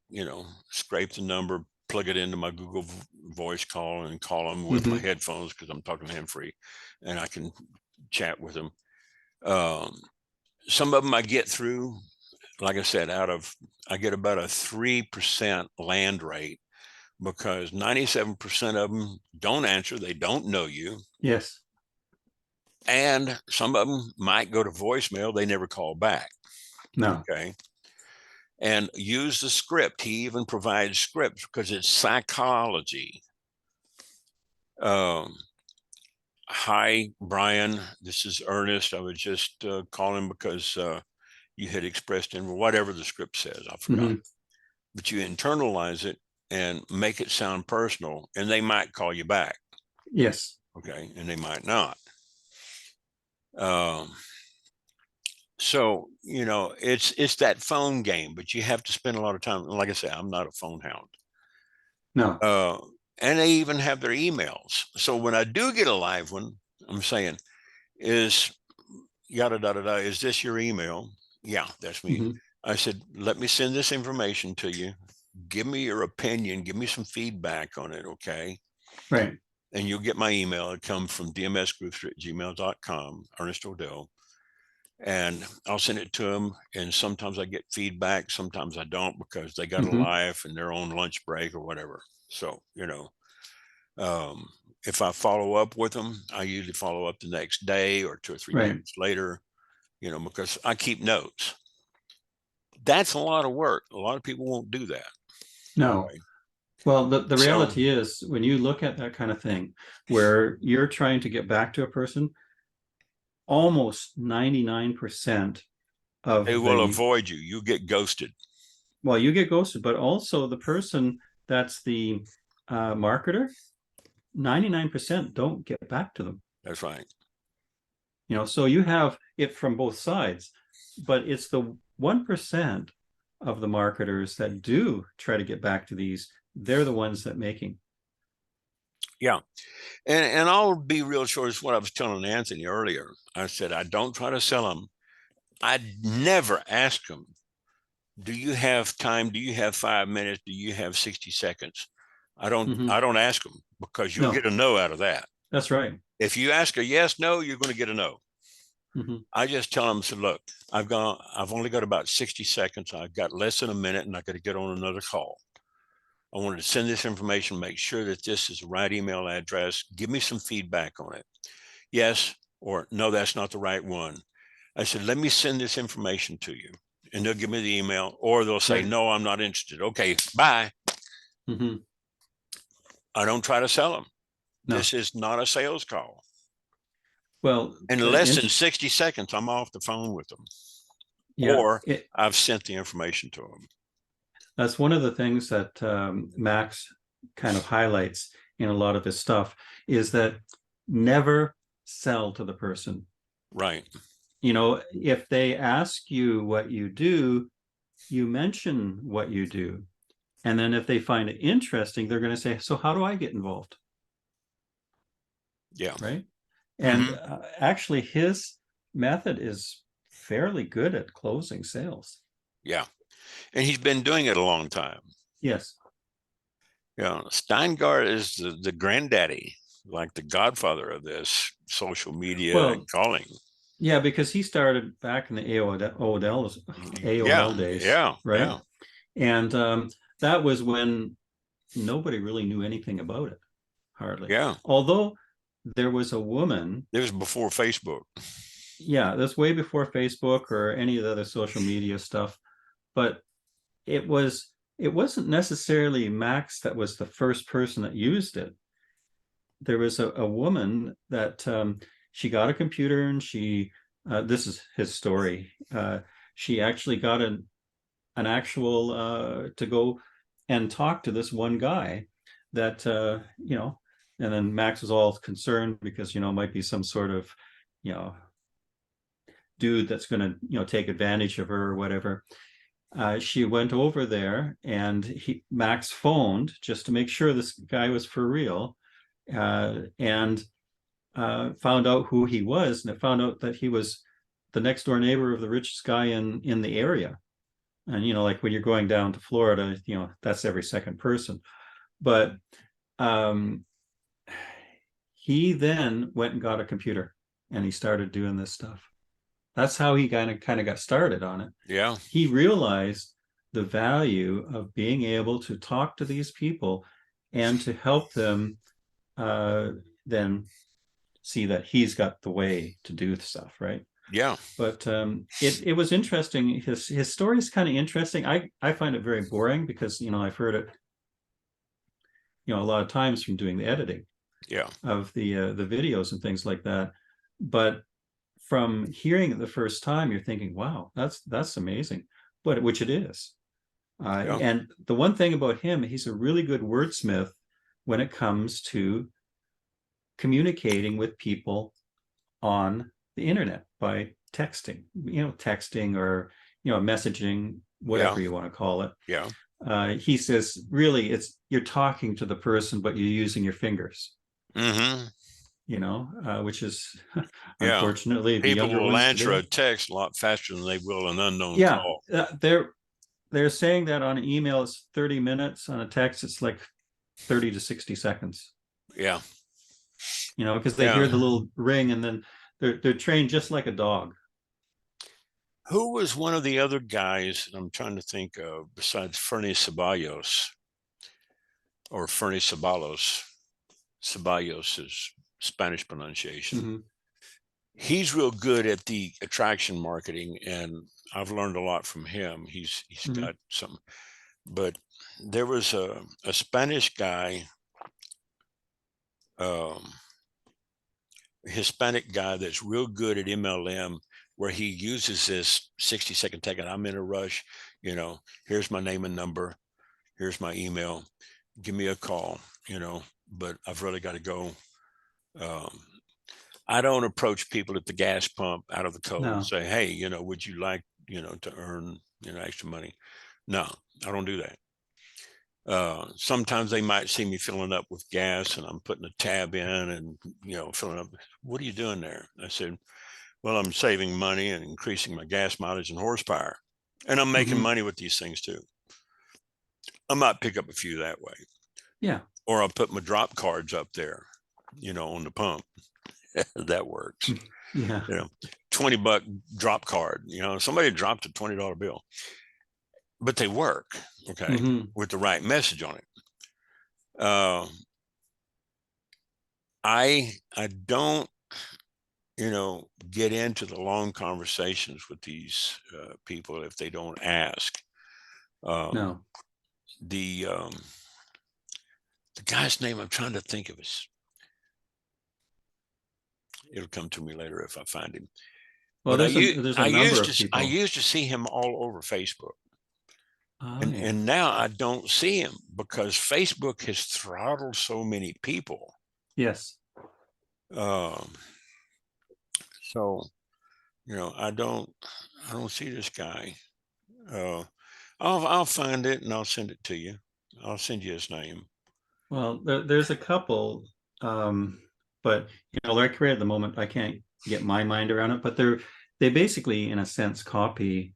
scrape the number, plug it into my Google Voice call, and call them with my Mhm. headphones because I'm talking hand-free, and I can chat with them. Some of them I get through, like I said, I get about a 3% land rate because 97% of them don't answer. They don't know you. Yes. And some of them might go to voicemail. They never call back. No. Okay. And use the script. He even provides scripts because it's psychology. Hi, Brian. This is Ernest. I was just calling because you had expressed in whatever the script says. I forgot. Mhm. But you internalize it and make it sound personal, and they might call you back. Yes. Okay. And they might not. So, it's that phone game, but you have to spend a lot of time. Like I say, I'm not a phone hound. No. And they even have their emails. So when I do get a live one, I'm saying, is yada, da, da, da, is this your email? Yeah, that's me. Mhm. I said, let me send this information to you. Give me your opinion. Give me some feedback on it. Okay. Right. And you'll get my email. It comes from dmsgroups@gmail.com, Ernest Odell. And I'll send it to them. And sometimes I get feedback. Sometimes I don't because they got a Mhm. life and they're on lunch break or whatever. So, if I follow up with them, I usually follow up the next day or 2 or 3 days Right. later, because I keep notes. That's a lot of work. A lot of people won't do that. No. Okay. Well, the So, reality is when you look at that kind of thing where you're trying to get back to a person, almost 99% they of will the, avoid you. You get ghosted. well, you get ghosted, but also the person that's the marketer, 99% don't get back to them. That's right. So you have it from both sides, but it's the 1% of the marketers that do try to get back to these, they're the ones that making. Yeah. And I'll be real short. It's what I was telling Anthony earlier. I said, I don't try to sell them. I never ask them, do you have time? Do you have 5 minutes? Do you have 60 seconds? I don't Mhm. ask them because you'll No, get a no out of that. that's right. If you ask a yes, no, you're going to get a no. Mhm. I just tell them, so look, I've only got about 60 seconds. I've got less than a minute and I got to get on another call. I wanted to send this information, make sure that this is the right email address. Give me some feedback on it. Yes, or no, that's not the right one. I said, let me send this information to you. And they'll give me the email, or they'll say, Right. no, I'm not interested. Okay, bye. Mhm. I don't try to sell them. No. This is not a sales call. Well, In less than 60 seconds, I'm off the phone with them, yeah, or I've sent the information to them. that's one of the things that Max kind of highlights in a lot of his stuff is that never sell to the person. Right. If they ask you what you do, you mention what you do. And then if they find it interesting, they're going to say, so how do I get involved? Yeah. Right. And actually, his method is fairly good at closing sales. Yeah. And he's been doing it a long time. Yes. Yeah. Steingart is the granddaddy, like the godfather of this social media and calling. Yeah, because he started back in the AOL days, Yeah. right? Yeah. And that was when nobody really knew anything about it, hardly. Yeah. Although there was a woman. It was before Facebook. yeah, that's way before Facebook or any of the other social media stuff. But it wasn't necessarily Max that was the first person that used it. There was a woman that she got a computer, and she this is his story. She actually got an actual to go and talk to this one guy that and then Max was all concerned because it might be some sort of you know dude that's going to take advantage of her or whatever. She went over there, and Max phoned just to make sure this guy was for real, and found out who he was, and it found out that he was the next door neighbor of the richest guy in the area. And like when you're going down to Florida, that's every second person. But he then went and got a computer, and he started doing this stuff. That's how he kind of got started on it. Yeah. He realized the value of being able to talk to these people and to help them then see that he's got the way to do stuff, right? Yeah. But it was interesting. His story is kind of interesting. I find it very boring because I've heard it a lot of times from doing the editing of the videos and things like that. But from hearing it the first time, you're thinking, wow, that's amazing. But which it is. And the one thing about him, he's a really good wordsmith when it comes to communicating with people on the internet by texting, texting or messaging, whatever you want to call it. Yeah. He says, really, you're talking to the person, but you're using your fingers. Mm-hmm. Which is unfortunately people will answer today. a text a lot faster than they will an unknown call. They're saying that on an email it's 30 minutes, on a text it's like 30 to 60 seconds. Yeah. Because they hear the little ring, and then they're trained just like a dog. Who was one of the other guys I'm trying to think of besides Fernie Ceballos, or Fernie Ceballos? Ceballos is Spanish pronunciation. Mm-hmm. He's real good at the attraction marketing, and I've learned a lot from him. He's Mm-hmm. got some, but there was a Spanish guy, Hispanic guy that's real good at MLM, where he uses this 60-second ticket. I'm in a rush, here's my name and number, here's my email, give me a call, but I've really got to go. I don't approach people at the gas pump out of the cold and say, hey, would you like, to earn, extra money? No, I don't do that. Sometimes they might see me filling up with gas, and I'm putting a tab in and, filling up. What are you doing there? I said, well, I'm saving money and increasing my gas mileage and horsepower, and I'm making money with these things too. I might pick up a few that way. Yeah. Or I'll put my drop cards up there, on the pump. That works. Yeah. $20 drop card. Somebody dropped a $20 bill, but they work. Okay. With the right message on it. I don't, get into the long conversations with these people if they don't ask. No. The guy's name I'm trying to think of is. It'll come to me later if I find him. Well, there's a number of people. I used to see him all over Facebook. And now I don't see him because Facebook has throttled so many people. Yes. So, I don't see this guy. I'll find it and I'll send it to you. I'll send you his name. Well, there's a couple, but like right at the moment, I can't get my mind around it. But they basically, in a sense, copy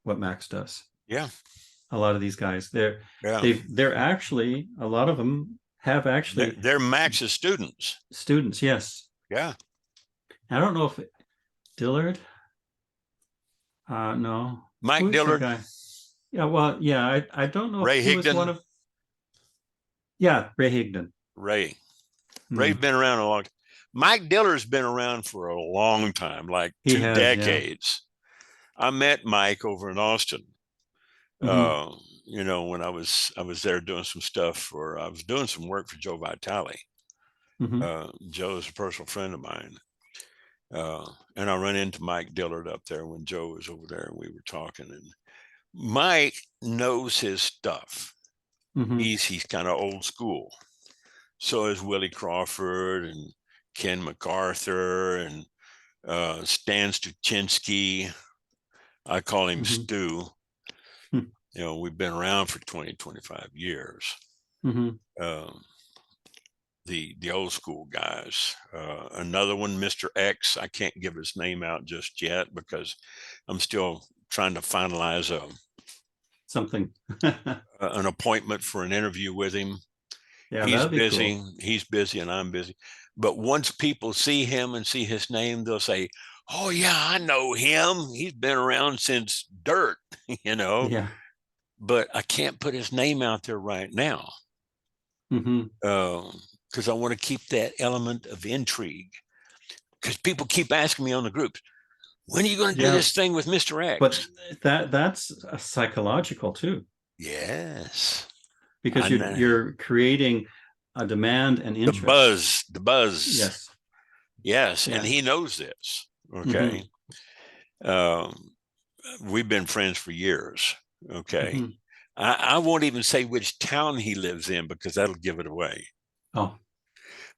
what Max does. Yeah. A lot of these guys, they're actually, a lot of them have actually. They're Max's students. Students, yes. Yeah. I don't know if Dillard. No. Mike Who's Dillard. Guy? Yeah. Well, yeah. I don't know. Ray if he was Higdon. one of. Yeah, Ray Higdon. Ray's been around a long time. Mike Diller's been around for a long time, like He two has, yeah. decades. I met Mike over in Austin. Mhm. You know, when I was there doing some stuff for, I was doing some work for Joe Vitale. Mhm. Joe's a personal friend of mine. And I run into Mike Dillard up there when Joe was over there, and we were talking. And Mike knows his stuff. Mhm. He's kind of old school. So is Willie Crawford and Ken MacArthur and Stan Stuchinski. I call him Mhm. Stu. Mhm. You know, we've been around for 20, 25 years. Mhm. The old school guys. Another one, Mr. X. I can't give his name out just yet because I'm still trying to finalize Something. an appointment for an interview with him. Yeah, He's that'd be cool. busy. He's busy, and I'm busy. But once people see him and see his name, they'll say, "Oh yeah, I know him. He's been around since dirt," you know. Yeah. But I can't put his name out there right now Mhm. because I want to keep that element of intrigue. Because people keep asking me on the groups, when are you going to do Yeah, this thing with Mr. but X? that's psychological too, Yes, I because know. you're creating a demand and interest. The buzz. Yes. Yes, and Yeah. he knows this. Mhm. Okay. Um, we've been friends for years. Okay. Mhm. I won't even say which town he lives in because that'll give it away. Oh,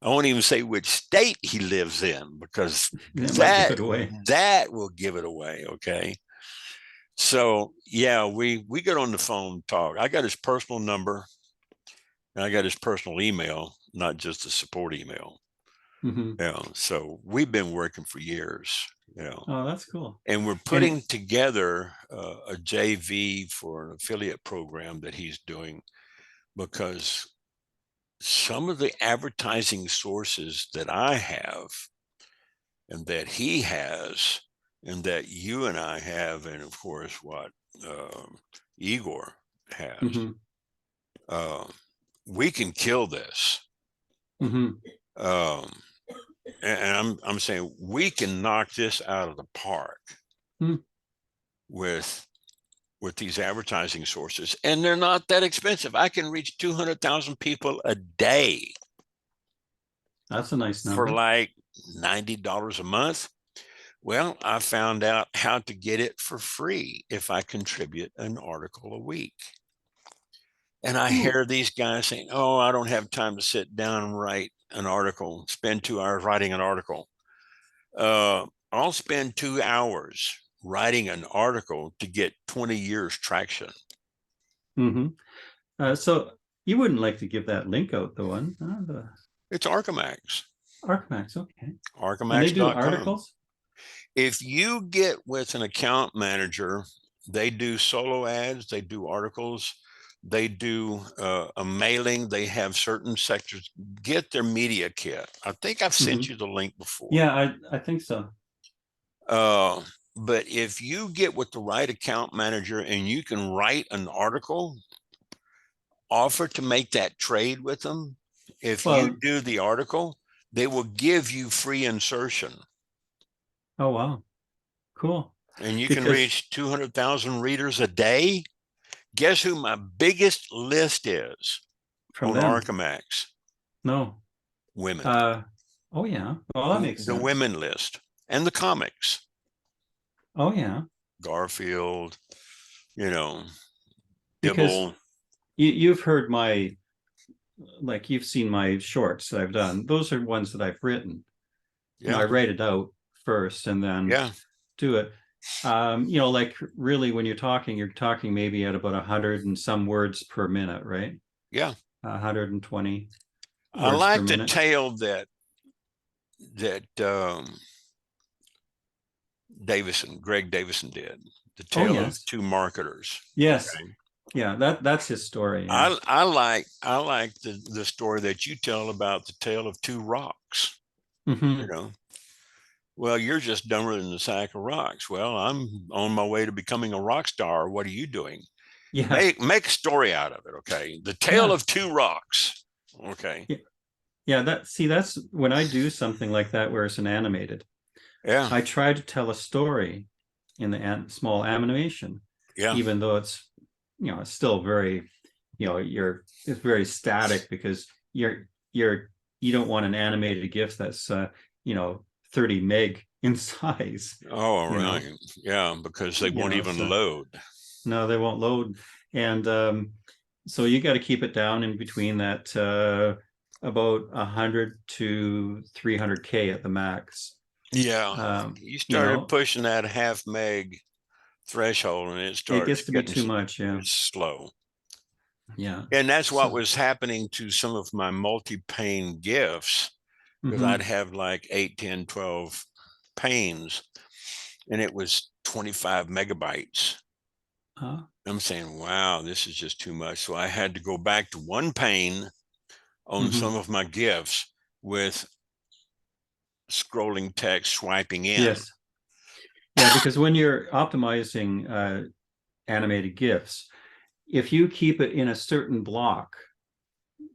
I won't even say which state he lives in because that might give that it away. that will give it away. Okay. So yeah, we get on the phone, talk. I got his personal number and I got his personal email, not just the support email. Mhm. Yeah. So we've been working for years. You know, Oh, that's cool. and we're And putting together a JV for an affiliate program that he's doing because some of the advertising sources that I have and that he has and that you and I have, and of course what Igor has, mhm. uh, we can kill this. Mhm. Um, and I'm saying we can knock this out of the park Mhm. with these advertising sources, and they're not that expensive. I can reach 200,000 people a day That's a nice for number. like $90 a month. Well, I found out how to get it for free if I contribute an article a week. And I Ooh, hear these guys saying, "Oh, I don't have time to sit down and write an article, spend 2 hours writing an article." I'll spend 2 hours writing an article to get 20 years traction. mhm. So you wouldn't like to give that link out, the one, the It's Archimax, Archmax, okay. And they do archimax.com. articles? If you get with an account manager, they do solo ads, they do articles, they do a mailing, they have certain sectors. Get their media kit. I think I've sent Mhm. you the link before. Yeah, I think so. Uh, but if you get with the right account manager and you can write an article, offer to make that trade with them. If you Well, do the article, they will give you free insertion. oh wow, cool. And you can Because reach 200,000 readers a day. Guess who my biggest list is from on them, Archimax? no. Women. Uh, oh yeah. Well, that makes The sense. women list and the comics. Oh yeah, Garfield, you know, because Dibble. you've heard my, like, you've seen my shorts that I've done. Those are ones that I've written. Yeah. I write it out first and then Yeah. do it. Like really when you're talking maybe at about 100 and some words per minute, right? Yeah. 120 I words per like the minute. tale that Greg Davison did. The Oh tale of yes. two marketers. Yes. Okay. Yeah, that's his story. Yeah. I like the story that you tell about the tale of two rocks. You Hmm. know, well, you're just dumber than a sack of rocks. Well, I'm on my way to becoming a rock star. What are you doing? Yeah. Make a story out of it. Okay. The tale Yeah. of two rocks. Okay. Yeah. Yeah, that's when I do something like that where it's an animated, Yeah. I try to tell a story in the small animation, Yeah. even though it's, it's still very, it's very static because you don't want an animated GIF that's, 30 meg in size, Oh, you know, right. Yeah, because they won't even so load. no, they won't load. And so you got to keep it down in between that about 100 to 300K at the max. Yeah. Um, You you started know, pushing that half meg threshold and it it starts gets to be getting too much. Yeah. slow. Yeah. And that's what So, was happening to some of my multi-pane GIFs, because I'd mhm. have like 8, 10, 12 panes and it was 25 megabytes. Uh, I'm saying, wow, this is just too much. So I had to go back to one pane on mhm. some of my GIFs with scrolling text swiping in. Yes. Yeah, because when you're optimizing animated GIFs, if you keep it in a certain block,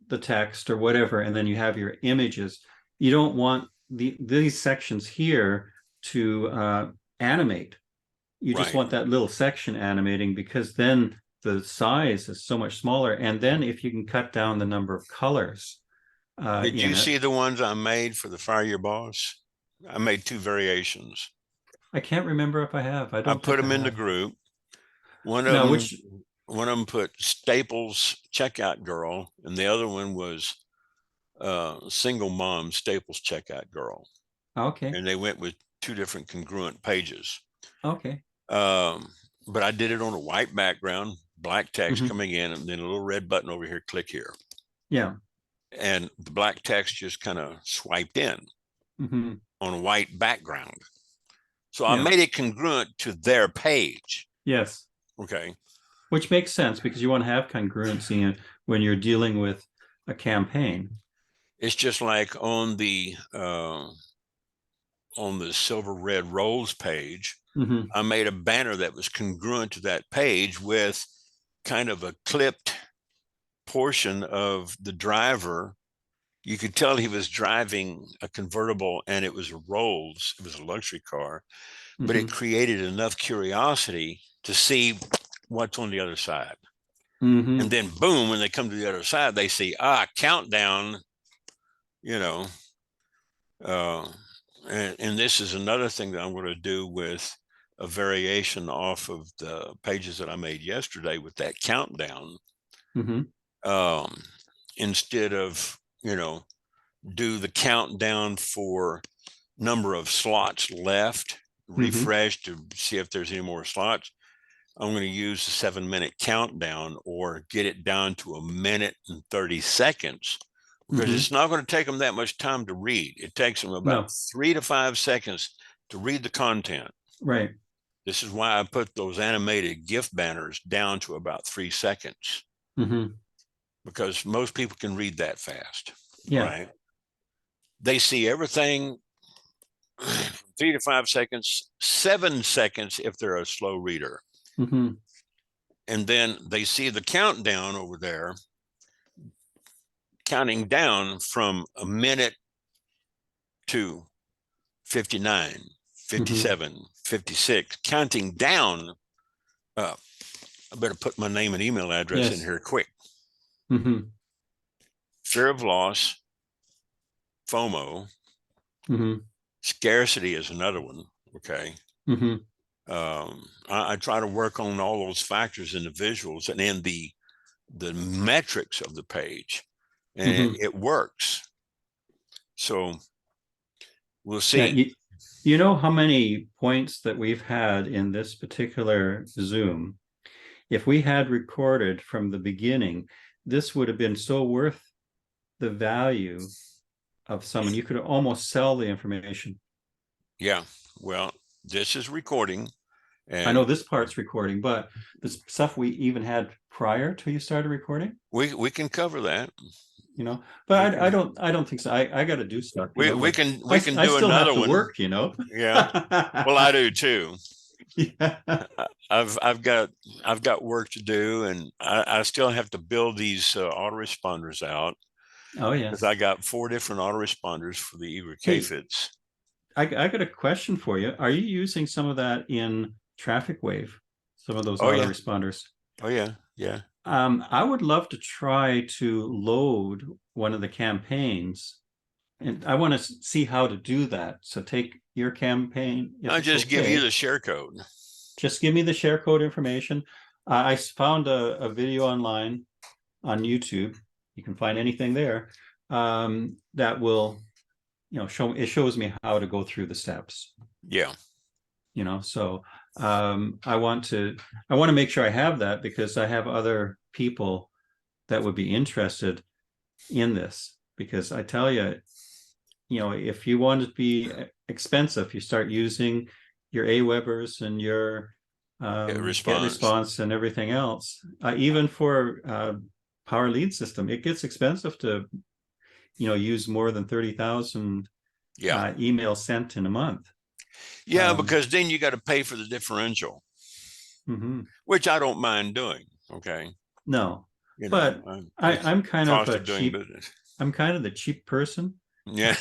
the text or whatever, and then you have your images, you don't want these sections here to animate. You just Right. want that little section animating because then the size is so much smaller. And then if you can cut down the number of colors Did in you it, see the ones I made for the Fire Your Boss? I made 2 variations. I can't remember if I have. I I don't put think I them in the have. group. One of Now, them, which, one of them put Staples Checkout Girl, and the other one was Single Mom Staples Checkout Girl. okay, And they went with 2 different congruent pages. okay. But I did it on a white background, black text Hmm. coming in, and then a little red button over here, click here. Yeah. And the black text just kind of swiped in Hmm. on a white background. So I Yeah. made it congruent to their page. Yes. Okay. Which makes sense because you want to have congruency when you're dealing with a campaign. It's just like on the Silver Red Rose page, Hmm. I made a banner that was congruent to that page with kind of a clipped portion of the driver. You could tell he was driving a convertible and it was a Rolls, it was a luxury car, but it Hmm. created enough curiosity to see what's on the other side. And Hmm. then boom, when they come to the other side, they see, countdown, you know. Uh, and this is another thing that I'm going to do with a variation off of the pages that I made yesterday with that countdown. Hmm. Um, Instead of, do the countdown for number of slots left, Hmm. refresh to see if there's any more slots. I'm going to use the 7-minute countdown or get it down to 1 minute and 30 seconds because Hmm. it's not going to take them that much time to read. It takes them about No, 3 to 5 seconds to read the content. right. This is why I put those animated GIF banners down to about 3 seconds Hmm. because most people can read that fast, Yeah. right? They see everything 3 to 5 seconds, 7 seconds if they're a slow reader. Hmm. And then they see the countdown over there, counting down from 1 minute to 59, Hmm. 57, 56, counting down. I better put my name and email address in Yes. here quick. Hmm. Fear of loss, FOMO, Hmm. scarcity is another one. Okay. Hmm. I try to work on all those factors in the visuals and in the metrics of the page, and Hmm. it works. So we'll Yeah. see. You know how many points that we've had in this particular Zoom? If we had recorded from the beginning, this would have been so worth the value of someone. You could almost sell the information. Yeah. Well, this is recording, I know and this part's recording, but the stuff we even had prior to you started recording, we can cover that. We but can I don't think so. I got to do stuff, we like can we can I do still have another to one. work. Yeah. Well, I do too. Yeah. I've got work to do, and I still have to build these autoresponders out. Oh yes. because I got 4 different autoresponders for the eager Hey, K-fits. I got a question for you. Are you using some of that in Traffic Wave? Some of those Oh yeah. autoresponders? Oh yeah. Yeah. I would love to try to load one of the campaigns, and I want to see how to do that. So take your campaign, if I'll it's just give you okay. the share code. Just give me the share code information. I found a video online on YouTube. You can find anything there that will, shows me how to go through the steps. Yeah. So I want to make sure I have that, because I have other people that would be interested in this. Because I tell you, if you want it to be expensive, you start using your Awebers and your Get get response. response and everything else. Even for Power Lead System, it gets expensive to use more than 30,000 Yeah. emails sent in a month. Yeah, because then you got to pay for the differential, which I don't mind doing. Okay. No, You know, but I'm kind of cost a of doing cheap. business. I'm kind of the cheap person. Yeah.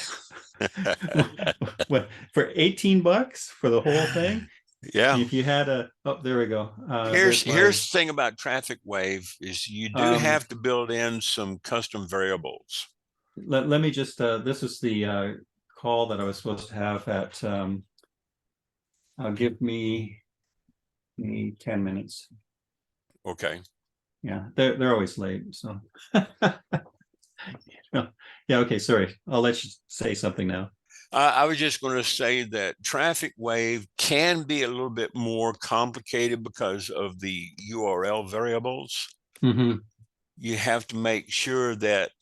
What, for $18 for the whole thing? Yeah. If you had there we go. Here's the thing about Traffic Wave is you do have to build in some custom variables. Let me just this is the call that I was supposed to have at give me 10 minutes. Okay. Yeah, they're always late, so yeah, okay, sorry. I'll let you say something now. I was just going to say that Traffic Wave can be a little bit more complicated because of the URL variables. You have to make sure that,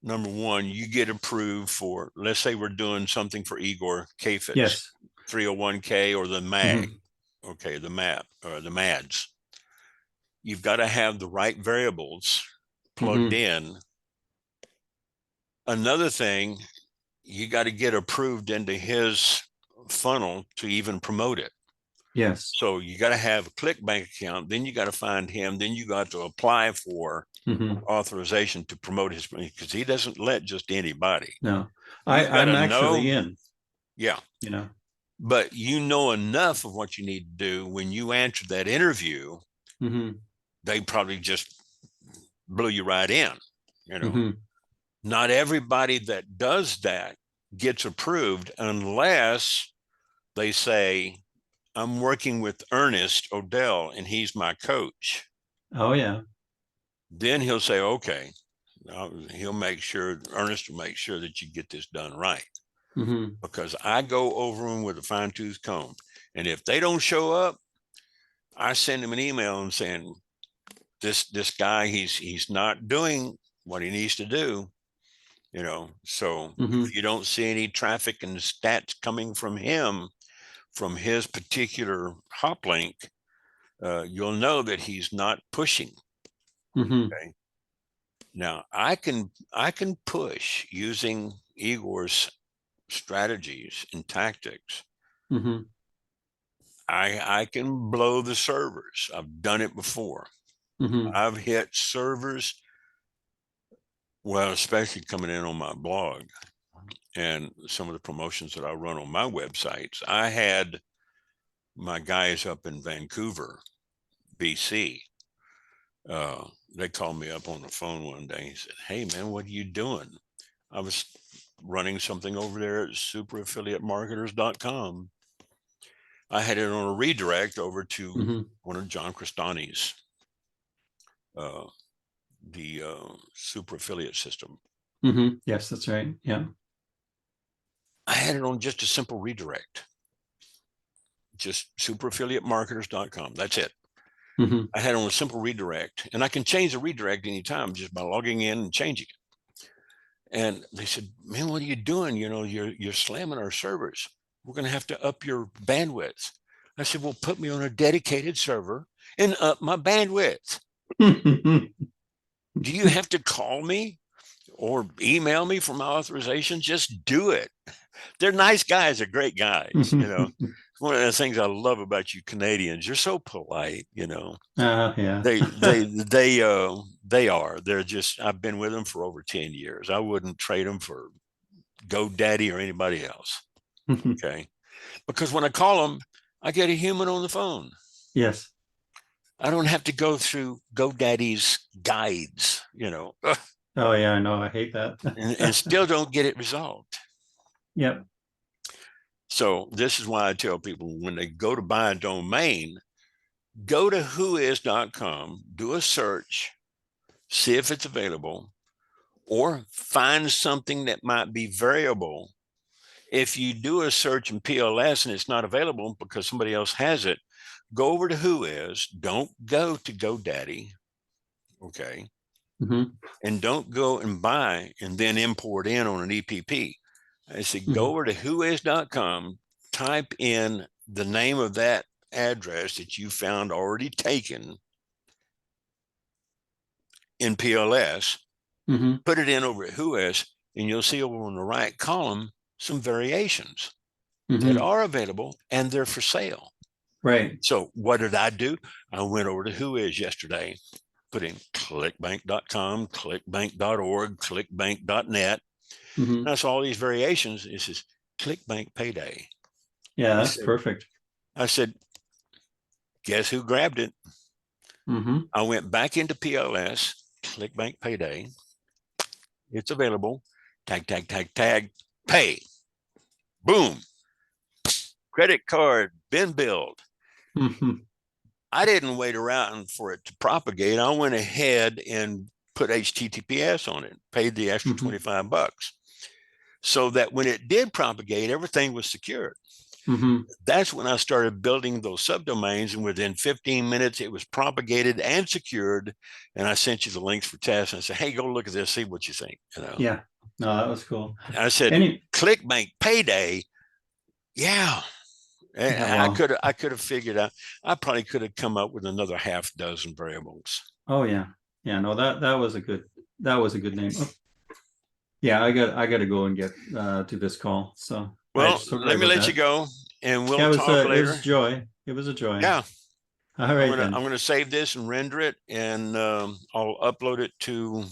number one, you get approved for, let's say we're doing something for Igor K-Fits, yes, 301K or the MAG, okay, the map or the MADs. You've got to have the right variables plugged in. Another thing, you got to get approved into his funnel to even promote it. yes. So you got to have a ClickBank account, then you got to find him, then you got to apply for authorization to promote his, because he doesn't let just anybody. No, I'm actually in. Yeah. But you know enough of what you need to do when you answer that interview, they probably just blew you right in. Not everybody that does that gets approved unless they say, I'm working with Ernest Odell and he's my coach. Oh yeah. Then he'll say, okay, he'll make sure, Ernest will make sure that you get this done right. Because I go over them with a fine tooth comb. And if they don't show up, I send him an email and saying, this guy, he's not doing what he needs to do. So if you don't see any traffic and stats coming from him, from his particular hop link, you'll know that he's not pushing. Okay. Now I can push using Igor's strategies and tactics. I can blow the servers. I've done it before. I've hit servers, well, especially coming in on my blog and some of the promotions that I run on my websites. I had my guys up in Vancouver, BC. They called me up on the phone one day and said, hey man, what are you doing? I was running something over there at superaffiliatemarketers.com. I had it on a redirect over to one of John Crestani's, the super affiliate system. Yes, that's right. Yeah. I had it on just a simple redirect, just superaffiliatemarketers.com. That's it. I had on a simple redirect, and I can change the redirect anytime just by logging in and changing it. And they said, man, what are you doing? You're slamming our servers. We're going to have to up your bandwidth. I said, well, put me on a dedicated server and up my bandwidth. Do you have to call me or email me for my authorization? Just do it. They're nice guys. They're great guys. One of the things I love about you Canadians, you're so polite, yeah. They are. They're just, I've been with them for over 10 years. I wouldn't trade them for GoDaddy or anybody else. Okay. Because when I call them, I get a human on the phone. Yes. I don't have to go through GoDaddy's guides, Oh yeah, I know. I hate that. and still don't get it resolved. Yep. So this is why I tell people when they go to buy a domain, go to whois.com, do a search, see if it's available, or find something that might be variable. If you do a search in PLS and it's not available because somebody else has it, go over to Whois. Don't go to GoDaddy. Okay. And don't go and buy and then import in on an EPP. I said, go over to whois.com, type in the name of that address that you found already taken in PLS, put it in over at Whois, and you'll see over on the right column some variations that are available and they're for sale. Right. So what did I do? I went over to Whois yesterday, put in clickbank.com, clickbank.org, clickbank.net. And I saw all these variations. It says ClickBank Payday. Yeah, that's perfect. I said, guess who grabbed it? I went back into PLS, ClickBank Payday. It's available. Tag, tag, tag, tag, pay. Boom. Credit card, been billed. I didn't wait around for it to propagate. I went ahead and put HTTPS on it, paid the extra 25 bucks. So that when it did propagate, everything was secured. That's when I started building those subdomains, and within 15 minutes, it was propagated and secured. And I sent you the links for tests, and I said, "Hey, go look at this, see what you think." Yeah, no, that was cool. And I said, "ClickBank Payday, yeah." And well, I could have figured out. I probably could have come up with another half dozen variables. Oh yeah, yeah. No, that was a good name. Oh. Yeah, I got to go and get to this call. So well, let me let you go, and we'll talk later. It was joy. It was a joy. Yeah. All right. I'm gonna save this and render it, and I'll upload it to.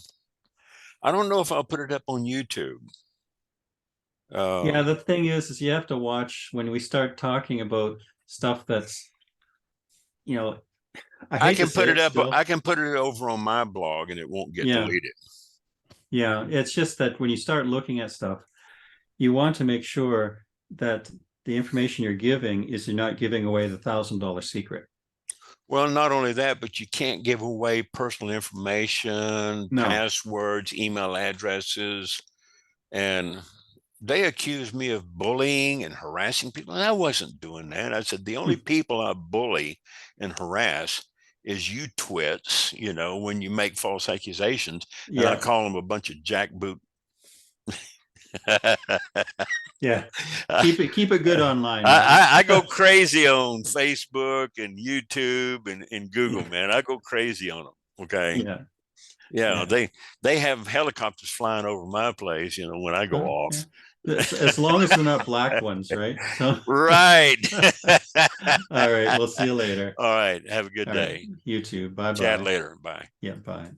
I don't know if I'll put it up on YouTube. Yeah, the thing is you have to watch when we start talking about stuff that's, I can put it up. I can put it over on my blog, and it won't get deleted. Yeah, it's just that when you start looking at stuff, you want to make sure that the information you're giving is you're not giving away the $1,000 secret. Well, not only that, but you can't give away personal information, passwords, email addresses. And they accused me of bullying and harassing people. And I wasn't doing that. I said, the only people I bully and harass is you twits, when you make false accusations. And I call them a bunch of jackboot. Yeah, keep it good online. I go crazy on Facebook and YouTube and Google, man. I go crazy on them. Okay. Yeah. They have helicopters flying over my place, when I go off. As long as they're not black ones, right? So. Right. All right. We'll see you later. All right. Have a good day. You too. Bye. Chat later. Bye. Yeah. Bye.